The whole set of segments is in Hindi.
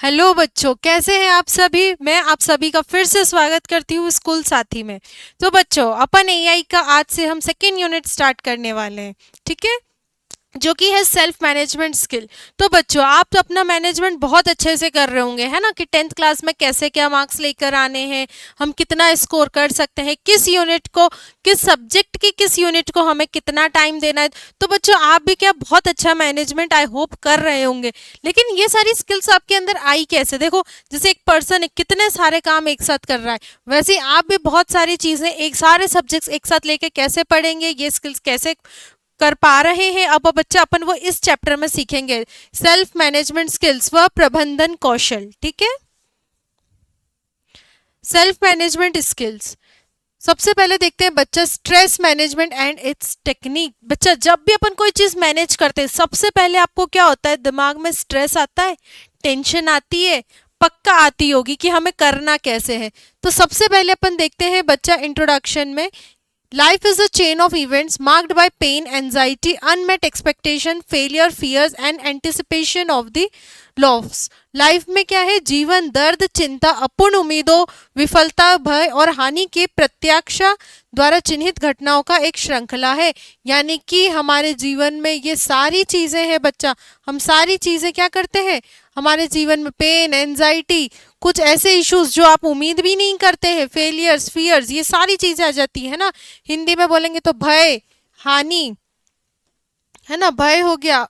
हेलो बच्चों, कैसे हैं आप सभी। मैं आप सभी का फिर से स्वागत करती हूँ स्कूल साथी में। तो बच्चों, अपन एआई का आज से हम सेकेंड यूनिट स्टार्ट करने वाले हैं, ठीक है, जो कि है सेल्फ मैनेजमेंट स्किल। तो बच्चों, आप तो अपना मैनेजमेंट बहुत अच्छे से कर रहे होंगे, है ना, कि टेंथ क्लास में कैसे क्या मार्क्स लेकर आने हैं, हम कितना स्कोर कर सकते हैं, किस यूनिट को, किस सब्जेक्ट की किस यूनिट को हमें कितना टाइम देना है। तो बच्चों, आप भी क्या बहुत अच्छा मैनेजमेंट आई होप कर रहे होंगे। लेकिन ये सारी स्किल्स आपके अंदर आई कैसे? देखो, जैसे एक पर्सन कितने सारे काम एक साथ कर रहा है, वैसे आप भी बहुत सारी चीज़ें एक सारे सब्जेक्ट्स एक साथ लेके कैसे पढ़ेंगे, ये स्किल्स कैसे कर पा रहे हैं। अब बच्चा अपन वो इस चैप्टर में सीखेंगे, सेल्फ मैनेजमेंट स्किल्स व प्रबंधन कौशल, ठीक है। सेल्फ मैनेजमेंट स्किल्स, सबसे पहले देखते हैं बच्चा stress management and it's technique. बच्चा, जब भी अपन कोई चीज मैनेज करते हैं, सबसे पहले आपको क्या होता है, दिमाग में स्ट्रेस आता है, टेंशन आती है, पक्का आती होगी कि हमें करना कैसे है। तो सबसे पहले अपन देखते हैं बच्चा इंट्रोडक्शन में, Life is a chain of events marked by pain, anxiety, unmet expectation, failure, fears and anticipation of the loss. Life में क्या है, जीवन दर्द, चिंता, अपूर्ण उम्मीदों, विफलता, भय और हानि के प्रत्याशा द्वारा चिन्हित घटनाओं का एक श्रृंखला है। यानी कि हमारे जीवन में ये सारी चीजें हैं बच्चा, हम सारी चीजें क्या करते हैं, हमारे जीवन में पेन, एंजाइटी, कुछ ऐसे इश्यूज जो आप उम्मीद भी नहीं करते हैं, फेलियर्स, फियर्स, ये सारी चीजें आ जाती है ना। हिंदी में बोलेंगे तो भय, हानि, है ना, भय हो गया।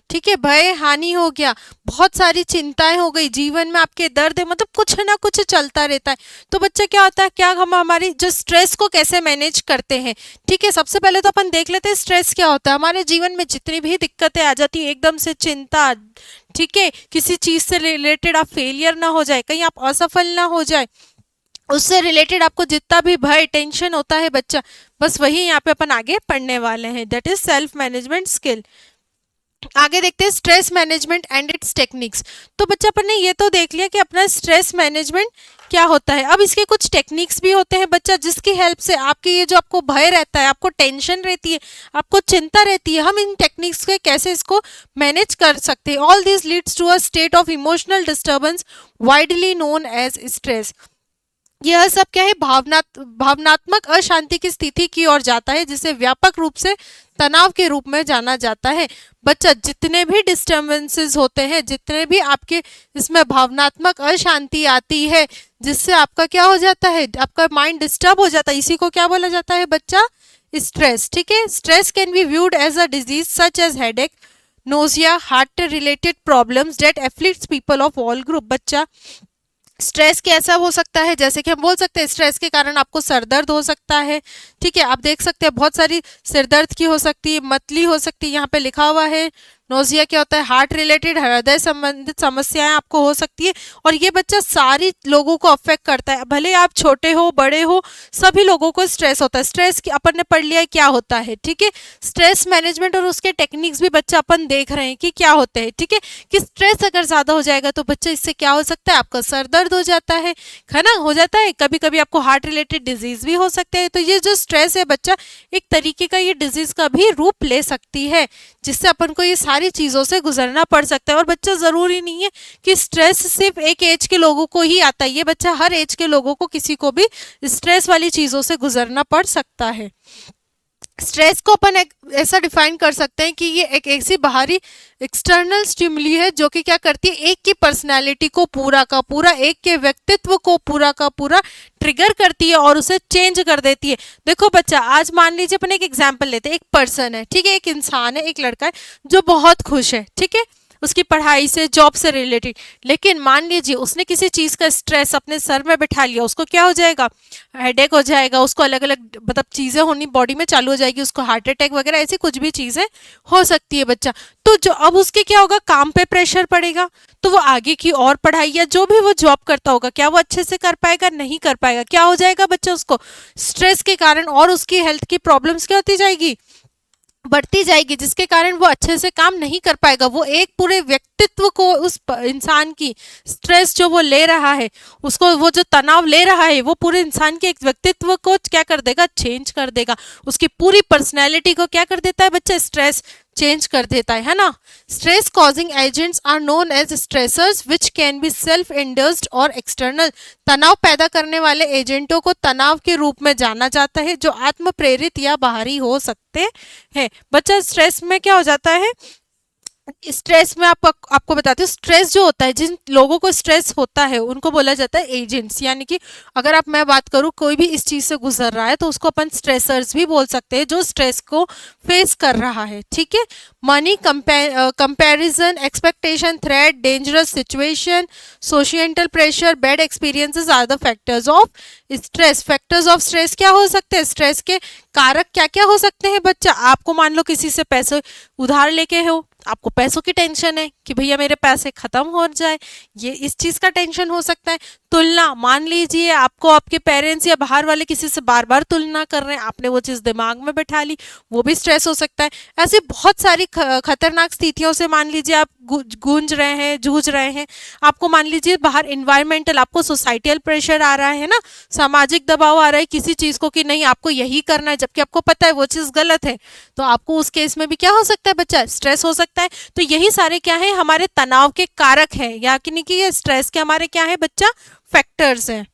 ठीक है, भय, हानि हो गया, बहुत सारी चिंताएं हो गई, जीवन में आपके दर्द है, मतलब कुछ ना कुछ चलता रहता है। तो बच्चा क्या होता है, क्या हम हमारी जो स्ट्रेस को कैसे मैनेज करते हैं। ठीक है, सबसे पहले तो अपन देख लेते हैं स्ट्रेस क्या होता है। हमारे जीवन में जितनी भी दिक्कतें आ जाती है, एकदम से चिंता, ठीक है, किसी चीज से रिलेटेड आप फेलियर ना हो जाए, कहीं आप असफल ना हो जाए, उससे रिलेटेड आपको जितना भी भय, टेंशन होता है बच्चा, बस वही यहाँ पे अपन आगे पढ़ने वाले हैं, that is self management skill. आगे देखते हैं stress management and it's techniques. तो बच्चा, अपन ने ये तो देख लिया कि अपना स्ट्रेस मैनेजमेंट क्या होता है। अब इसके कुछ टेक्निक्स भी होते हैं बच्चा, जिसकी हेल्प से आपके ये जो आपको भय रहता है, आपको टेंशन रहती है, आपको चिंता रहती है, हम इन टेक्निक्स के कैसे इसको मैनेज कर सकते हैं। All this leads to a state of emotional disturbance widely known as stress. यह सब क्या है, भावनात्मक अशांति की स्थिति की ओर जाता है, जिसे व्यापक रूप से तनाव के रूप में जाना जाता है। बच्चा, जितने भी डिस्टर्बेंसेस होते हैं, जितने भी आपके इसमें भावनात्मक अशांति आती है, जिससे आपका क्या हो जाता है, आपका माइंड डिस्टर्ब हो जाता है, इसी को क्या बोला जाता है बच्चा, स्ट्रेस। ठीक है, stress can be viewed as a disease such as headache, nausea, heart related problems that afflicts people of all group. बच्चा, स्ट्रेस कैसा हो सकता है, जैसे कि हम बोल सकते हैं स्ट्रेस के कारण आपको सर दर्द हो सकता है। ठीक है, आप देख सकते हैं बहुत सारी सिर दर्द की हो सकती है, मतली हो सकती है, यहाँ पे लिखा हुआ है। नोजिया क्या होता है, हार्ट रिलेटेड, हृदय संबंधित समस्याएं आपको हो सकती है। और ये बच्चा सारी लोगों को अफेक्ट करता है, भले आप छोटे हो बड़े हो, सभी लोगों को स्ट्रेस होता है। स्ट्रेस की अपन ने पढ़ लिया है क्या होता है। ठीक है, स्ट्रेस मैनेजमेंट और उसके टेक्निक्स भी बच्चा अपन देख रहे हैं कि क्या होते हैं। ठीक है, कि स्ट्रेस अगर ज्यादा हो जाएगा तो बच्चा इससे क्या हो सकता है, आपका सर दर्द हो जाता है ना, हो जाता है, कभी कभी आपको हार्ट रिलेटेड डिजीज भी हो सकते हैं। तो ये जो स्ट्रेस है बच्चा, एक तरीके का ये डिजीज का भी रूप ले सकती है, जिससे अपन को ये सारी चीजों से गुजरना पड़ सकता है। और बच्चा, जरूरी नहीं है कि स्ट्रेस सिर्फ एक एज के लोगों को ही आता है, ये बच्चा हर एज के लोगों को, किसी को भी स्ट्रेस वाली चीजों से गुजरना पड़ सकता है। स्ट्रेस को अपन ऐसा डिफाइन कर सकते हैं कि ये एक ऐसी बाहरी एक्सटर्नल स्टिमुली है, जो कि क्या करती है, एक की पर्सनालिटी को पूरा का पूरा, एक के व्यक्तित्व को पूरा का पूरा ट्रिगर करती है और उसे चेंज कर देती है। देखो बच्चा, आज मान लीजिए अपन एक एग्जांपल लेते हैं, एक पर्सन है, ठीक है, एक इंसान है, एक लड़का है जो बहुत खुश है, ठीक है, उसकी पढ़ाई से, जॉब से रिलेटेड। लेकिन मान लीजिए उसने किसी चीज का स्ट्रेस अपने सर में बैठा लिया, उसको क्या हो जाएगा, हेडेक हो जाएगा, उसको अलग अलग मतलब चीजें होनी बॉडी में चालू हो जाएगी, उसको हार्ट अटैक वगैरह ऐसी कुछ भी चीजें हो सकती है बच्चा। तो जो अब उसके क्या होगा, काम पे प्रेशर पड़ेगा, तो वो आगे की और पढ़ाई या जो भी वो जॉब करता होगा, क्या वो अच्छे से कर पाएगा, नहीं कर पाएगा। क्या हो जाएगा बच्चा, उसको स्ट्रेस के कारण और उसकी हेल्थ की प्रॉब्लम्स क्या होती जाएगी, बढ़ती जाएगी, जिसके कारण वो अच्छे से काम नहीं कर पाएगा। वो एक पूरे व्यक्तित्व को, उस इंसान की स्ट्रेस जो वो ले रहा है, उसको वो जो तनाव ले रहा है, वो पूरे इंसान के एक व्यक्तित्व को क्या कर देगा, चेंज कर देगा। उसकी पूरी पर्सनैलिटी को क्या कर देता है बच्चा, स्ट्रेस चेंज कर देता है ना। Stress causing agents are known as stressors which can be self induced और एक्सटर्नल। तनाव पैदा करने वाले एजेंटों को तनाव के रूप में जाना जाता है, जो आत्म प्रेरित या बाहरी हो सकते हैं। बच्चा स्ट्रेस में क्या हो जाता है, स्ट्रेस में आपको बताती हूँ, स्ट्रेस जो होता है, जिन लोगों को स्ट्रेस होता है उनको बोला जाता है एजेंट्स। यानी कि अगर मैं बात करूँ, कोई भी इस चीज़ से गुजर रहा है तो उसको अपन स्ट्रेसर्स भी बोल सकते हैं, जो स्ट्रेस को फेस कर रहा है। ठीक है, money, comparison, expectation, threat, dangerous situation, social pressure, bad experiences are the factors of stress. Factors of stress क्या हो सकते हैं, स्ट्रेस के कारक क्या क्या हो सकते हैं बच्चा। आपको मान लो किसी से पैसे उधार लेके हो, आपको पैसों की टेंशन है कि भैया मेरे पैसे खत्म हो जाए, ये इस चीज का टेंशन हो सकता है। तुलना, मान लीजिए आपको आपके पेरेंट्स या बाहर वाले किसी से बार बार तुलना कर रहे हैं, आपने वो चीज दिमाग में बैठा ली, वो भी स्ट्रेस हो सकता है। ऐसी बहुत सारी खतरनाक स्थितियों से मान लीजिए आप गूंज रहे हैं, जूझ रहे हैं। आपको मान लीजिए बाहर इन्वायरमेंटल, आपको सोसाइटियल प्रेशर आ रहा है ना, सामाजिक दबाव आ रहा है किसी चीज को कि नहीं आपको यही करना है, जबकि आपको पता है वो चीज गलत है, तो आपको उस केस में भी क्या हो सकता है बच्चा, स्ट्रेस हो सकता है। तो यही सारे क्या है, हमारे तनाव के कारक हैं, यानी कि ये स्ट्रेस के हमारे क्या है बच्चा, फैक्टर्स हैं।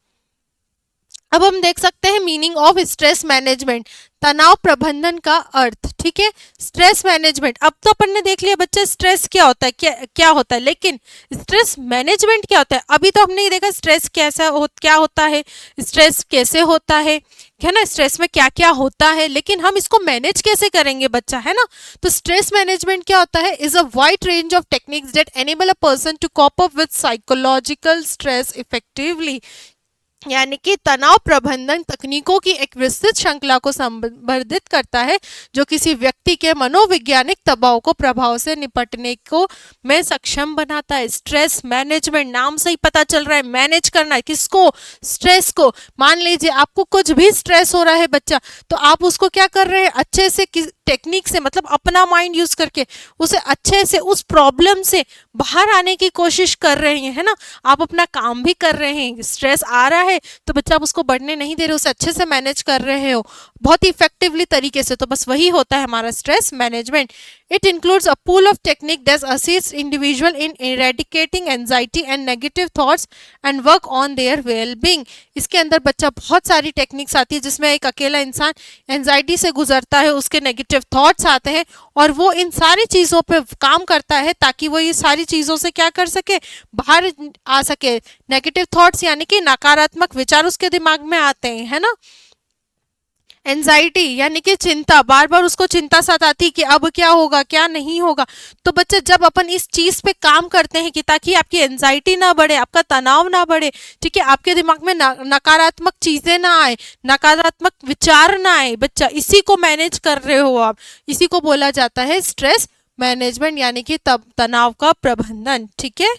अब हम देख सकते हैं मीनिंग ऑफ स्ट्रेस मैनेजमेंट, तनाव प्रबंधन का अर्थ। ठीक है, स्ट्रेस मैनेजमेंट, अब तो अपन ने देख लिया बच्चा स्ट्रेस क्या होता है, क्या होता है, लेकिन स्ट्रेस मैनेजमेंट क्या होता है। अभी तो हमने ये देखा स्ट्रेस क्या होता है, स्ट्रेस कैसे होता है ना, स्ट्रेस में क्या क्या होता है, लेकिन हम इसको मैनेज कैसे करेंगे बच्चा, है ना। तो स्ट्रेस मैनेजमेंट क्या होता है, is a wide range of techniques that enable a person to cope up with psychological stress effectively. यानी कि तनाव प्रबंधन तकनीकों की एक विस्तृत श्रृंखला को संवर्धित करता है, जो किसी व्यक्ति के मनोवैज्ञानिक दबाव को प्रभाव से निपटने को में सक्षम बनाता है। स्ट्रेस मैनेजमेंट, नाम से ही पता चल रहा है, मैनेज करना है किसको, स्ट्रेस को। मान लीजिए आपको कुछ भी स्ट्रेस हो रहा है बच्चा, तो आप उसको क्या कर रहे हैं, अच्छे से टेक्निक से, मतलब अपना माइंड यूज करके उसे अच्छे से, उस प्रॉब्लम से बाहर आने की कोशिश कर रहे हैं, है ना। आप अपना काम भी कर रहे हैं, स्ट्रेस आ रहा है तो बच्चा आप उसको बढ़ने नहीं दे रहे, उसे अच्छे से मैनेज कर रहे हो बहुत ही इफेक्टिवली तरीके से, तो बस वही होता है हमारा stress management. It includes a pool of technique that assist individual in eradicating anxiety and negative thoughts and work on their wellbeing. इसके अंदर बच्चा बहुत सारी टेक्निक्स आती है, जिसमें एक अकेला इंसान एंजाइटी से गुजरता है, उसके नेगेटिव थॉट्स आते हैं और वो इन सारी चीज़ों पे काम करता है ताकि वो ये सारी चीज़ों से क्या कर सके, बाहर आ सके। नेगेटिव थॉट्स यानी कि नकारात्मक विचार उसके दिमाग में आते हैं, है ना। एंजाइटी यानी कि चिंता, बार बार उसको चिंता सताती कि अब क्या होगा क्या नहीं होगा। तो बच्चे जब अपन इस चीज पे काम करते हैं कि ताकि आपकी एंजाइटी ना बढ़े, आपका तनाव ना बढ़े, ठीक है, आपके दिमाग में नकारात्मक चीजें ना आए, नकारात्मक विचार ना आए बच्चा, इसी को मैनेज कर रहे हो आप, इसी को बोला जाता है स्ट्रेस मैनेजमेंट यानी कि तनाव का प्रबंधन। ठीक है,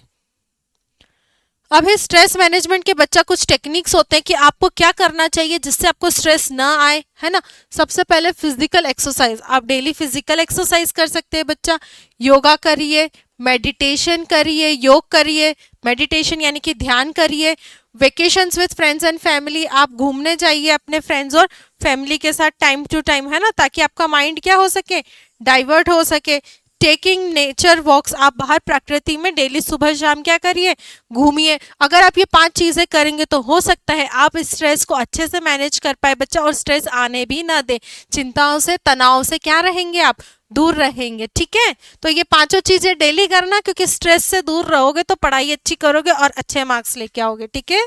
अब है स्ट्रेस मैनेजमेंट के बच्चा कुछ टेक्निक्स होते हैं कि आपको क्या करना चाहिए जिससे आपको स्ट्रेस ना आए, है ना। सबसे पहले फिजिकल एक्सरसाइज, आप डेली फिजिकल एक्सरसाइज कर सकते हैं बच्चा, योगा करिए, मेडिटेशन करिए, योग करिए, मेडिटेशन यानी कि ध्यान करिए। Vacations with friends and family, आप घूमने जाइए अपने फ्रेंड्स और फैमिली के साथ टाइम टू टाइम, है ना, ताकि आपका माइंड क्या हो सके, डाइवर्ट हो सके। टेकिंग नेचर वॉक्स, आप बाहर प्रकृति में डेली सुबह शाम क्या करिए, घूमिए। अगर आप ये 5 चीजें करेंगे तो हो सकता है आप स्ट्रेस को अच्छे से मैनेज कर पाए बच्चा, और स्ट्रेस आने भी ना दे, चिंताओं से, तनाव से क्या रहेंगे आप, दूर रहेंगे। ठीक है, तो ये 5 चीजें डेली करना, क्योंकि स्ट्रेस से दूर रहोगे तो पढ़ाई अच्छी करोगे और अच्छे मार्क्स लेके आओगे। ठीक है,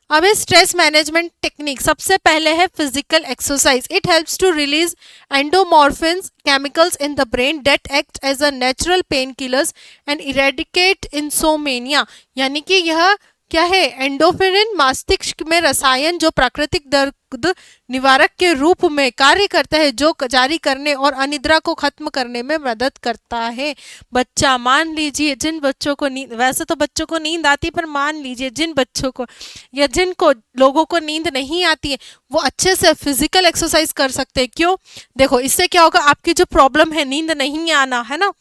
अब स्ट्रेस मैनेजमेंट टेक्निक, सबसे पहले है physical exercise. It helps to release endomorphins chemicals in the brain that act as a natural pain killers and eradicate insomnia. यानी कि यह क्या है, एंडोर्फिन मस्तिष्क में रसायन जो प्राकृतिक दर्द निवारक के रूप में कार्य करता है, जो जारी करने और अनिद्रा को खत्म करने में मदद करता है। बच्चा, मान लीजिए जिन बच्चों को नींद, वैसे तो बच्चों को नींद आती है, पर मान लीजिए जिन बच्चों को या जिनको लोगों को नींद नहीं आती है, वो अच्छे से फिजिकल एक्सरसाइज कर सकते हैं। क्यों? देखो, इससे क्या होगा, आपकी जो प्रॉब्लम है नींद नहीं आना, है ना,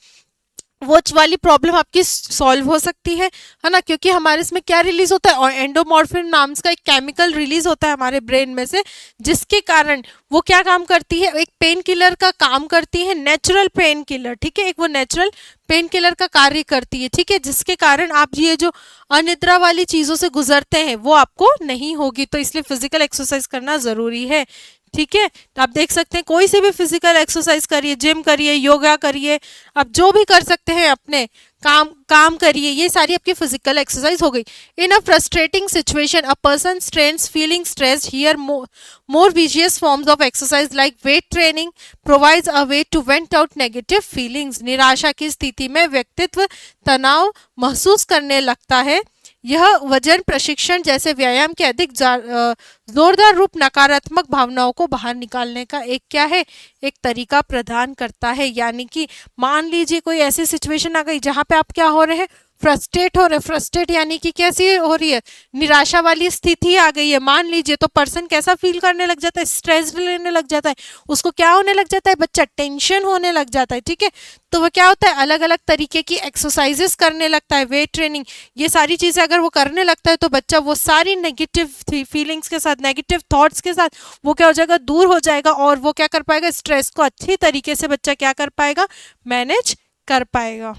वो वाली प्रॉब्लम आपकी सॉल्व हो सकती है ना, क्योंकि हमारे इसमें क्या रिलीज होता है, और एंडोमॉर्फिन नाम का एक केमिकल रिलीज होता है हमारे ब्रेन में से, जिसके कारण वो क्या काम करती है, एक पेन किलर का काम करती है, नेचुरल पेन किलर, ठीक है, एक वो नेचुरल पेन किलर का कार्य करती है, ठीक है, जिसके कारण आप ये जो अनिद्रा वाली चीजों से गुजरते हैं वो आपको नहीं होगी। तो इसलिए फिजिकल एक्सरसाइज करना जरूरी है, ठीक है। तो आप देख सकते हैं, कोई से भी फिजिकल एक्सरसाइज करिए, जिम करिए, योगा करिए, आप जो भी कर सकते हैं, अपने काम करिए, ये सारी आपकी फिजिकल एक्सरसाइज हो गई। In a frustrating situation a person strains feeling stressed here more vicious forms of exercise like weight training provides a way to vent out negative feelings. निराशा की स्थिति में व्यक्तित्व तनाव महसूस करने लगता है। यह वजन प्रशिक्षण जैसे व्यायाम के अधिक जोरदार रूप नकारात्मक भावनाओं को बाहर निकालने का एक क्या है, एक तरीका प्रदान करता है। यानी कि मान लीजिए कोई ऐसी सिचुएशन आ गई जहां पे आप क्या हो रहे हैं, फ्रस्ट्रेट हो रहे, फ्रस्ट्रेट यानी कि कैसी हो रही है, निराशा वाली स्थिति आ गई है, मान लीजिए, तो पर्सन कैसा फील करने लग जाता है, स्ट्रेस लेने लग जाता है, उसको क्या होने लग जाता है, बच्चा टेंशन होने लग जाता है, ठीक है। तो वो क्या होता है, अलग अलग तरीके की एक्सरसाइजेस करने लगता है, वेट ट्रेनिंग, ये सारी चीजें अगर वो करने लगता है, तो बच्चा वो सारी नेगेटिव फीलिंग्स के साथ, नेगेटिव थॉट्स के साथ वो क्या हो जाएगा, दूर हो जाएगा, और वो क्या कर पाएगा, स्ट्रेस को अच्छी तरीके से बच्चा क्या कर पाएगा, मैनेज कर पाएगा।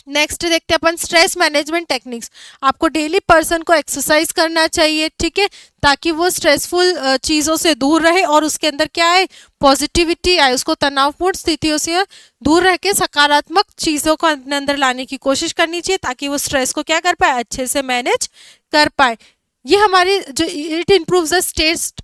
नेक्स्ट देखते हैं अपन स्ट्रेस मैनेजमेंट टेक्निक्स। आपको डेली पर्सन को एक्सरसाइज करना चाहिए, ठीक है, ताकि वो स्ट्रेसफुल चीज़ों से दूर रहे और उसके अंदर क्या है, पॉजिटिविटी आए, उसको तनावपूर्ण स्थितियों से दूर रह के सकारात्मक चीज़ों को अपने अंदर लाने की कोशिश करनी चाहिए, ताकि वो स्ट्रेस को क्या कर पाए, अच्छे से मैनेज कर पाए। ये हमारी जो it improves the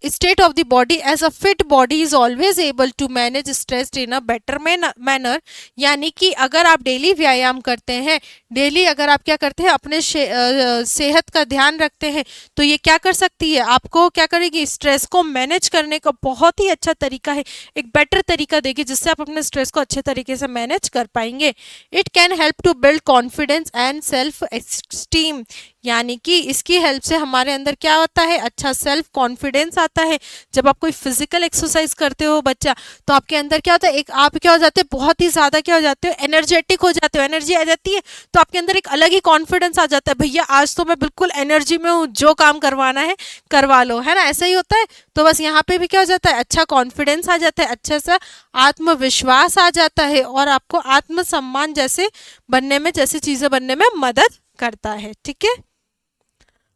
state of the body as a fit body is always able to manage stress in a better manner. यानी कि अगर आप डेली व्यायाम करते हैं, डेली अगर आप क्या करते हैं, अपने सेहत का ध्यान रखते हैं, तो ये क्या कर सकती है, आपको क्या करेगी, स्ट्रेस को मैनेज करने का बहुत ही अच्छा तरीका है, एक बेटर तरीका देगी, जिससे आप अपने स्ट्रेस को अच्छे तरीके से मैनेज कर पाएंगे। It can help to build confidence and self esteem. यानी कि इसकी हेल्प से हमारे अंदर क्या होता है, अच्छा सेल्फ कॉन्फिडेंस आता है। जब आप कोई फिजिकल एक्सरसाइज करते हो बच्चा, तो आपके अंदर क्या होता है, एक आप क्या हो जाते हैं, बहुत ही ज़्यादा क्या हो जाते हो, एनर्जेटिक हो जाते हो, एनर्जी आ जाती है, तो आपके अंदर एक अलग ही कॉन्फिडेंस आ जाता है, भैया आज तो मैं बिल्कुल एनर्जी में हूँ, जो काम करवाना है करवा लो, है ना, ऐसा ही होता है। तो बस यहाँ पे भी क्या हो जाता है, अच्छा कॉन्फिडेंस आ जाता है, अच्छा सा आत्मविश्वास आ जाता है, और आपको आत्मसम्मान जैसे बनने में, जैसी चीज़ें बनने में मदद करता है, ठीक है।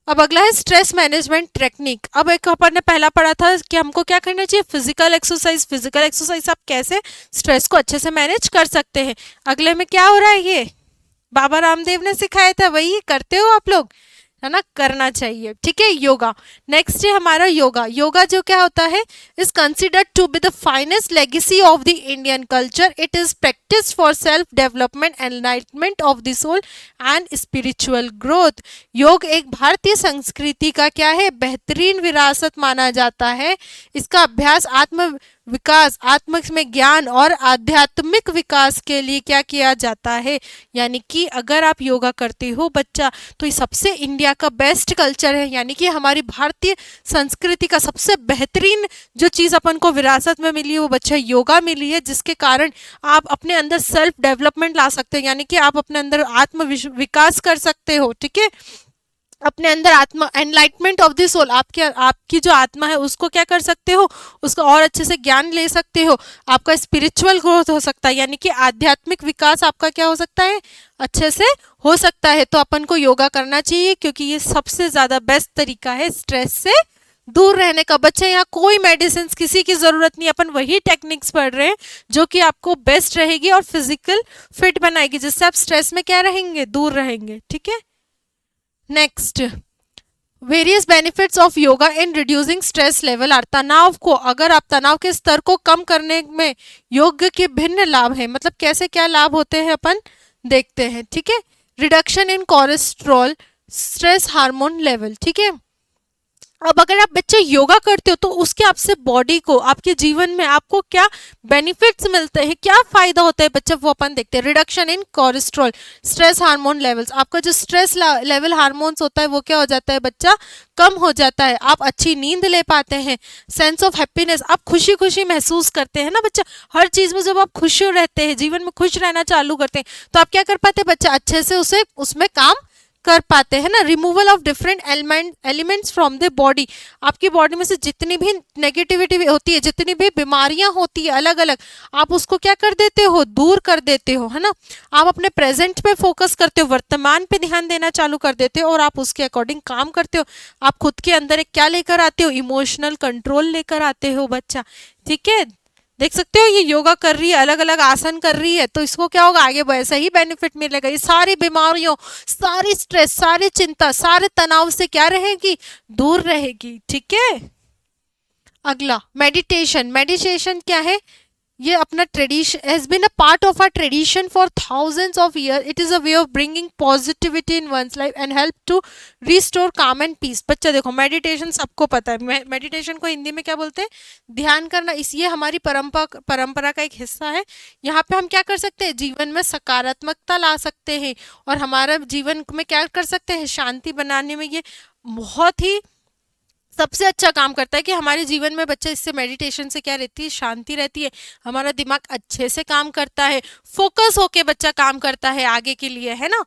अब अगला है स्ट्रेस मैनेजमेंट टेक्निक। अब एक अपन ने पहला पढ़ा था कि हमको क्या करना चाहिए, फिजिकल एक्सरसाइज। फिजिकल एक्सरसाइज आप कैसे स्ट्रेस को अच्छे से मैनेज कर सकते हैं। अगले में क्या हो रहा है, ये बाबा रामदेव ने सिखाया था, वही करते हो आप लोग, है ना, करना चाहिए, ठीक है। योगा नेक्स्ट है हमारा, योगा। योगा जो क्या होता है, is considered to be the finest legacy of the Indian culture. It is practice for self development, enlightenment of the soul and spiritual growth. योग एक भारतीय संस्कृति का क्या है, बेहतरीन विरासत माना जाता है। इसका अभ्यास आत्म विकास, आत्म में ज्ञान और आध्यात्मिक विकास के लिए क्या किया जाता है। यानी कि अगर आप योगा करते हो बच्चा, तो ये सबसे इंडिया का बेस्ट कल्चर है, यानी कि हमारी भारतीय संस्कृति का सबसे बेहतरीन जो चीज़ अपन को विरासत में मिली है, वो बच्चा योगा मिली है, जिसके कारण आप अपने अंदर सेल्फ डेवलपमेंट ला सकते हैं, यानी कि आप अपने अंदर आत्म विकास कर सकते हो, ठीक है। अपने अंदर आत्मा, एनलाइटमेंट ऑफ द सोल, आपकी जो आत्मा है उसको क्या कर सकते हो, उसको और अच्छे से ज्ञान ले सकते हो। आपका स्पिरिचुअल ग्रोथ हो सकता है, यानी कि आध्यात्मिक विकास आपका क्या हो सकता है, अच्छे से हो सकता है। तो अपन को योगा करना चाहिए, क्योंकि ये सबसे ज़्यादा बेस्ट तरीका है स्ट्रेस से दूर रहने का। बच्चे यहाँ कोई मेडिसिन किसी की ज़रूरत नहीं, अपन वही टेक्निक्स पढ़ रहे हैं जो कि आपको बेस्ट रहेगी और फिजिकल फिट बनाएगी, जिससे आप स्ट्रेस में क्या रहेंगे, दूर रहेंगे, ठीक है। Next, various benefits of yoga in reducing stress level are. तनाव को, अगर आप तनाव के स्तर को कम करने में योग के भिन्न लाभ हैं, मतलब कैसे क्या लाभ होते हैं अपन देखते हैं, ठीक है। Reduction in cholesterol, stress hormone level. ठीक है, अब अगर आप बच्चे योगा करते हो तो उसके आपसे बॉडी को, आपके जीवन में आपको क्या बेनिफिट्स मिलते हैं, क्या फायदा होता है बच्चे, वो अपन देखते हैं। Reduction in cholesterol, stress hormone levels, आपका जो स्ट्रेस लेवल हार्मोन्स होता है वो क्या हो जाता है बच्चा, कम हो जाता है। आप अच्छी नींद ले पाते हैं। सेंस ऑफ हैप्पीनेस, आप खुशी खुशी महसूस करते हैं ना बच्चा, हर चीज में जब आप खुश रहते हैं, जीवन में खुश रहना चालू करते हैं, तो आप क्या कर पाते हैं बच्चा, अच्छे से उसे उसमें काम कर पाते हैं ना। Removal of different elements from the body, आपकी बॉडी में से जितनी भी नेगेटिविटी होती है, जितनी भी बीमारियां होती है अलग अलग, आप उसको क्या कर देते हो, दूर कर देते हो, है ना। आप अपने प्रेजेंट पे फोकस करते हो, वर्तमान पे ध्यान देना चालू कर देते हो और आप उसके अकॉर्डिंग काम करते हो। आप खुद के अंदर एक क्या लेकर आते हो, इमोशनल कंट्रोल लेकर आते हो बच्चा। ठीक है, देख सकते हो ये योगा कर रही है, अलग अलग आसन कर रही है, तो इसको क्या होगा, आगे वैसा ही बेनिफिट मिलेगा। ये सारी बीमारियों, सारी स्ट्रेस, सारी चिंता, सारे तनाव से क्या रहेगी, दूर रहेगी। ठीक है, अगला मेडिटेशन। मेडिटेशन क्या है, ये अपना tradition has been a part of our tradition for thousands of year. It is a way of bringing positivity in one's life and help to restore calm and peace. बच्चा देखो, मेडिटेशन सबको पता है, मेडिटेशन को हिंदी में क्या बोलते हैं, ध्यान करना। इस ये हमारी परंपरा का एक हिस्सा है। यहाँ पे हम क्या कर सकते हैं, जीवन में सकारात्मकता ला सकते हैं और हमारा जीवन में क्या कर सकते हैं, शांति बनाने में ये बहुत ही सबसे अच्छा काम करता है कि हमारे जीवन में बच्चा, इससे मेडिटेशन से क्या रहती है, शांति रहती है, हमारा दिमाग अच्छे से काम करता है, फोकस होके बच्चा काम करता है आगे के लिए, है ना।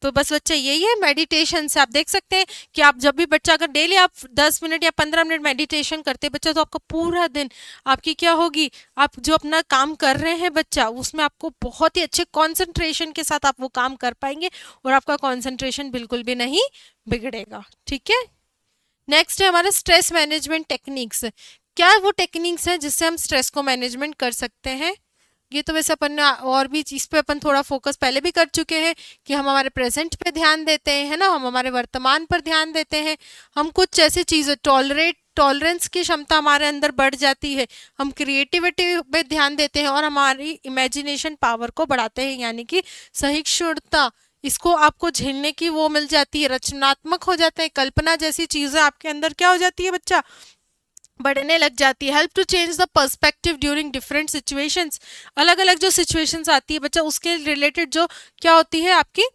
तो बस बच्चा यही है मेडिटेशन से। आप देख सकते हैं कि आप जब भी बच्चा, अगर डेली आप 10 मिनट या 15 मिनट मेडिटेशन करते हैं बच्चा, तो आपका पूरा दिन आपकी क्या होगी, आप जो अपना काम कर रहे हैं बच्चा, उसमें आपको बहुत ही अच्छे कॉन्सेंट्रेशन के साथ आप वो काम कर पाएंगे और आपका कॉन्सेंट्रेशन बिल्कुल भी नहीं बिगड़ेगा। ठीक है, नेक्स्ट है हमारा स्ट्रेस मैनेजमेंट टेक्निक्स। क्या वो टेक्निक्स हैं जिससे हम स्ट्रेस को मैनेजमेंट कर सकते हैं। ये तो वैसे अपन ने और भी चीज़ पे अपन थोड़ा फोकस पहले भी कर चुके हैं कि हम हमारे प्रेजेंट पे ध्यान देते हैं, है ना, हम हमारे वर्तमान पर ध्यान देते हैं। हम कुछ ऐसी चीज़ें टॉलरेंस की क्षमता हमारे अंदर बढ़ जाती है, हम क्रिएटिविटी पे ध्यान देते हैं और हमारी इमेजिनेशन पावर को बढ़ाते हैं, यानी कि सहिष्णुता, इसको आपको झेलने की वो मिल जाती है, रचनात्मक हो जाते हैं, कल्पना जैसी चीजें आपके अंदर क्या हो जाती है बच्चा, बढ़ने लग जाती है। Help to change the perspective during different situations, अलग अलग जो सिचुएशंस आती है बच्चा, उसके रिलेटेड जो क्या होती है आपकी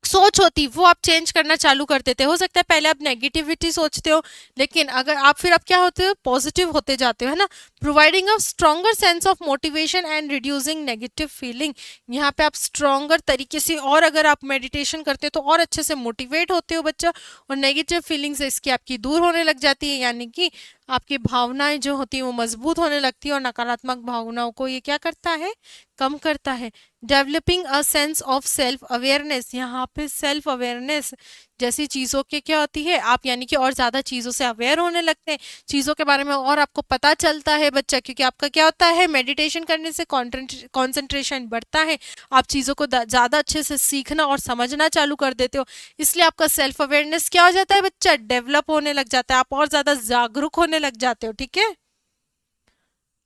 सोच होती, वो आप चेंज करना चालू कर देते हो सकता है पहले आप नेगेटिविटी सोचते हो, लेकिन अगर आप फिर आप क्या होते हो, पॉजिटिव होते जाते हो, है ना। Providing a stronger sense of motivation and reducing negative feeling, यहाँ पे आप स्ट्रॉन्गर तरीके से, और अगर आप मेडिटेशन करते हो तो और अच्छे से मोटिवेट होते हो बच्चा, और नेगेटिव फीलिंग्स इसकी आपकी दूर होने लग जाती है, यानी कि आपकी भावनाएं जो होती है वो मजबूत होने लगती है और नकारात्मक भावनाओं को ये क्या करता है, कम करता है। Developing a sense of self awareness, यहाँ पे सेल्फ अवेयरनेस जैसी चीज़ों के क्या होती है, आप यानी कि और ज़्यादा चीज़ों से अवेयर होने लगते हैं, चीज़ों के बारे में और आपको पता चलता है बच्चा, क्योंकि आपका क्या होता है, मेडिटेशन करने से कॉन्सेंट्रेशन बढ़ता है, आप चीज़ों को ज़्यादा अच्छे से सीखना और समझना चालू कर देते हो, इसलिए आपका सेल्फ अवेयरनेस क्या हो जाता है बच्चा, डेवलप होने लग जाता है, आप और ज़्यादा जागरूक होने लग जाते हो। ठीक है,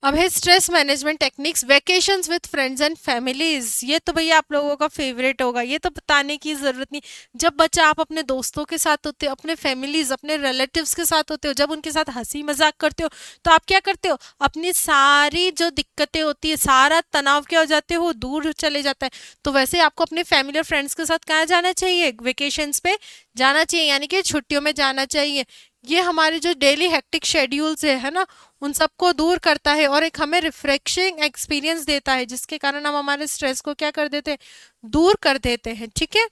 अब है stress management techniques. Vacations with friends and families, ये तो भैया आप लोगों का फेवरेट होगा, ये तो बताने की जरूरत नहीं। जब बच्चा आप अपने दोस्तों के साथ होते हो, अपने फैमिलीज, अपने रिलेटिव्स के साथ होते हो, जब उनके साथ हंसी मजाक करते हो, तो आप क्या करते हो, अपनी सारी जो दिक्कतें होती है, सारा तनाव क्या हो जाते हो, दूर चले जाता है। तो वैसे आपको अपने फैमिली और फ्रेंड्स के साथ कहाँ जाना चाहिए, वेकेशंस पे जाना चाहिए, यानी कि छुट्टियों में जाना चाहिए। ये हमारे जो डेली हेक्टिक शेड्यूल्स है ना, उन सबको दूर करता है और एक हमें रिफ्रेशिंग एक्सपीरियंस देता है, जिसके कारण हम हमारे स्ट्रेस को क्या कर देते हैं, दूर कर देते हैं। ठीक है,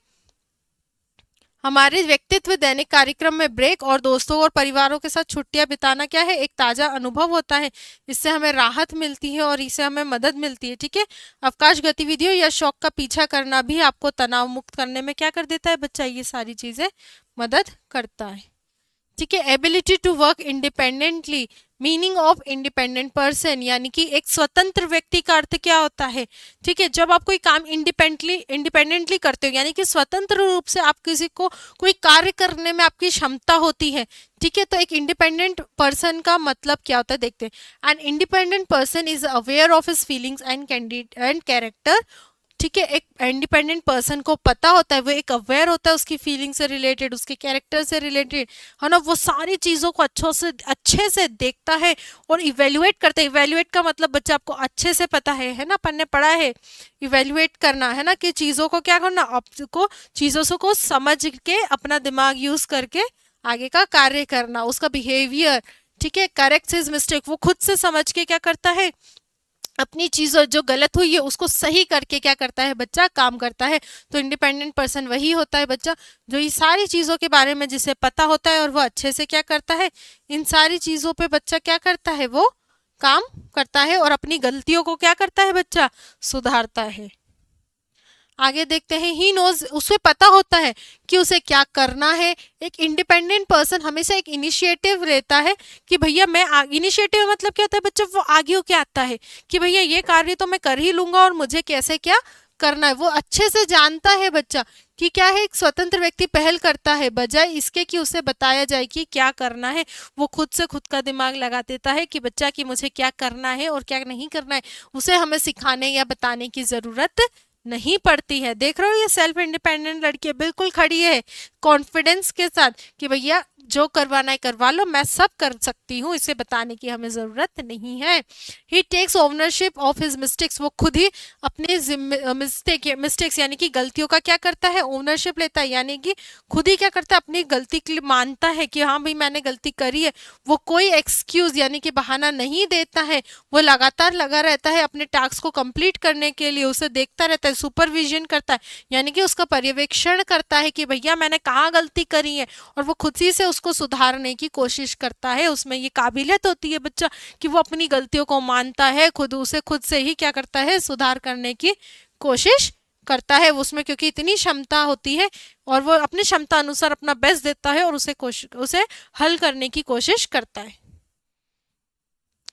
हमारे व्यक्तित्व दैनिक कार्यक्रम में ब्रेक और दोस्तों और परिवारों के साथ छुट्टियां बिताना क्या है, एक ताजा अनुभव होता है, इससे हमें राहत मिलती है और इससे हमें मदद मिलती है। ठीक है, अवकाश गतिविधियों या शौक का पीछा करना भी आपको तनाव मुक्त करने में क्या कर देता है बच्चा, ये सारी चीजें मदद करता है। ठीक है, ability to work independently, meaning of independent person, यानी कि एक स्वतंत्र व्यक्ति का अर्थ क्या होता है। ठीक है, जब आप कोई काम इंडिपेंडेंटली करते हो, यानी कि स्वतंत्र रूप से आप किसी को कोई कार्य करने में आपकी क्षमता होती है। ठीक है, तो एक इंडिपेंडेंट पर्सन का मतलब क्या होता है देखते हैं। An independent person is aware of his feelings and character ठीक है, एक इंडिपेंडेंट पर्सन को पता होता है, वो एक अवेयर होता है उसकी फीलिंग से रिलेटेड, उसके कैरेक्टर से रिलेटेड, है ना, वो सारी चीज़ों को अच्छे से देखता है और इवेल्युएट करता है। इवेल्युएट का मतलब बच्चा आपको अच्छे से पता है ना, पढ़ने पढ़ा है, इवेल्युएट करना है ना, कि चीज़ों को क्या करना, आपको चीज़ों को समझ के अपना दिमाग यूज करके आगे का कार्य करना, उसका बिहेवियर, ठीक है, करेक्ट हिज मिस्टेक, वो खुद से समझ के क्या करता है, अपनी चीज़ जो गलत हुई है उसको सही करके क्या करता है बच्चा, काम करता है। तो इंडिपेंडेंट पर्सन वही होता है बच्चा जो ये सारी चीज़ों के बारे में जिसे पता होता है और वो अच्छे से क्या करता है, इन सारी चीज़ों पे बच्चा क्या करता है, वो काम करता है और अपनी गलतियों को क्या करता है बच्चा, सुधारता है। आगे देखते हैं, ही नोज, उसे पता होता है कि उसे क्या करना है। एक इंडिपेंडेंट पर्सन हमेशा एक इनिशिएटिव लेता है कि भैया मैं, इनिशिएटिव मतलब क्या होता है बच्चा, वो आगे होके आता है कि भैया ये कार्य तो मैं कर ही लूंगा और मुझे कैसे क्या करना है, वो अच्छे से जानता है बच्चा कि क्या है, एक स्वतंत्र व्यक्ति पहल करता है बजाय इसके कि उसे बताया जाए कि क्या करना है। वो खुद से खुद का दिमाग लगा देता है कि बच्चा कि मुझे क्या करना है और क्या नहीं करना है, उसे हमें सिखाने या बताने की जरूरत नहीं पड़ती है। देख रहे हो, ये सेल्फ इंडिपेंडेंट लड़की बिल्कुल खड़ी है कॉन्फिडेंस के साथ कि भैया जो करवाना है करवा लो, मैं सब कर सकती हूँ, इसे बताने की हमें जरूरत नहीं है। He takes ownership of his mistakes, वो खुद ही अपने मिस्टेक्स यानी कि गलतियों का क्या करता है, ओनरशिप लेता है, यानी कि खुद ही क्या करता है, अपनी गलती के लिए मानता है कि हाँ भाई मैंने गलती करी है। वो कोई एक्सक्यूज यानी कि बहाना नहीं देता है, वो लगातार लगा रहता है अपने टास्क को कंप्लीट करने के लिए, उसे देखता रहता है, सुपरविजन करता है, यानी कि उसका पर्यवेक्षण करता है कि भैया मैंने कहाँ गलती करी है और वो खुद ही से उसको सुधारने की कोशिश करता है। उसमें ये काबिलियत होती है बच्चा कि वो अपनी गलतियों को मानता है, खुद उसे खुद से ही क्या करता है, सुधार करने की कोशिश करता है उसमें, क्योंकि इतनी क्षमता होती है और वो अपनी क्षमता अनुसार अपना बेस्ट देता है और उसे हल करने की कोशिश करता है।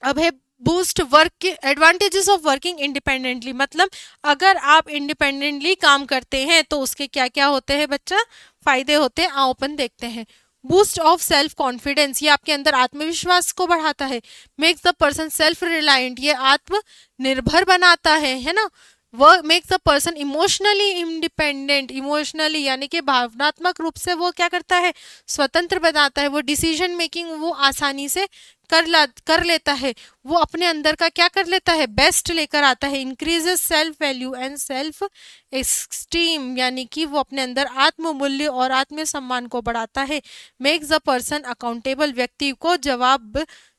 अब है boost work, advantages of working independently, मतलब अगर आप इंडिपेंडेंटली काम करते हैं तो उसके क्या क्या होते हैं बच्चा, फायदे होते हैं, आओ अपन देखते हैं। बूस्ट ऑफ सेल्फ कॉन्फिडेंस, ये आपके अंदर आत्मविश्वास को बढ़ाता है। Makes the person self reliant, ये आत्मनिर्भर बनाता है ना। Work makes the person emotionally independent, emotionally यानी कि भावनात्मक रूप से वो क्या करता है, स्वतंत्र बनाता है। वो डिसीजन मेकिंग वो आसानी से कर लेता है, वो अपने अंदर का क्या कर लेता है, बेस्ट लेकर आता है। Increases self value and self esteem, यानी कि वो अपने अंदर आत्ममूल्य और आत्म सम्मान को बढ़ाता है। मेक्स द पर्सन अकाउंटेबल, व्यक्ति को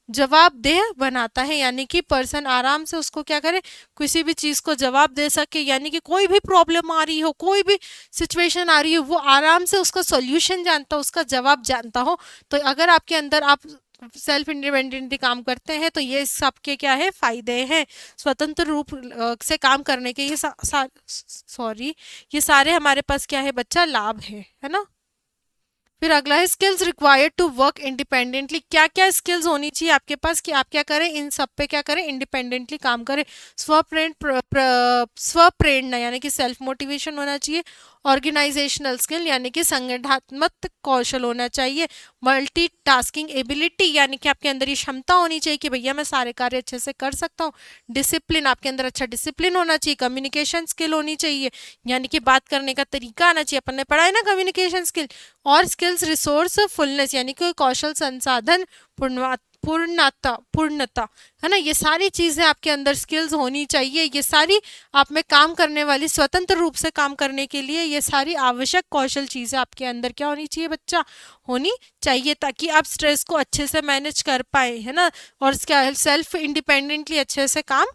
जवाबदेह बनाता है, यानी कि पर्सन आराम से उसको क्या करे, किसी भी चीज को जवाब दे सके, यानी कि कोई भी प्रॉब्लम आ रही हो, कोई भी सिचुएशन आ रही हो, वो आराम से उसका सॉल्यूशन जानता हो, उसका जवाब जानता हो। तो अगर आपके अंदर आप सेल्फ इंडिपेंडेंटली काम करते हैं तो ये सबके क्या है, फायदे हैं। स्वतंत्र रूप से काम करने के ये सॉरी ये सारे हमारे पास क्या है बच्चा, लाभ है ना। फिर अगला है skills required to work independently, क्या क्या स्किल्स होनी चाहिए आपके पास कि आप क्या करें, इन सब पे क्या करें, इंडिपेंडेंटली काम करें। स्वप्रेरणा यानी कि सेल्फ मोटिवेशन होना चाहिए। ऑर्गेनाइजेशनल स्किल यानी कि संगठनात्मक कौशल होना चाहिए। मल्टीटास्किंग एबिलिटी यानी कि आपके अंदर ये क्षमता होनी चाहिए कि भैया मैं सारे कार्य अच्छे से कर सकता हूँ। डिसिप्लिन, आपके अंदर अच्छा डिसिप्लिन होना चाहिए। कम्युनिकेशन स्किल होनी चाहिए, यानी कि बात करने का तरीका आना चाहिए, अपन ने पढ़ा है ना कम्युनिकेशन स्किल। और स्किल्स रिसोर्स फुलनेस यानी कि कौशल संसाधन पूर्णता है ना, ये सारी चीजें आपके अंदर स्किल्स होनी चाहिए। ये सारी आप में काम करने वाली, स्वतंत्र रूप से काम करने के लिए ये सारी आवश्यक कौशल चीजें आपके अंदर क्या होनी चाहिए बच्चा, होनी चाहिए, ताकि आप स्ट्रेस को अच्छे से मैनेज कर पाए, है ना, और क्या सेल्फ इंडिपेंडेंटली अच्छे से काम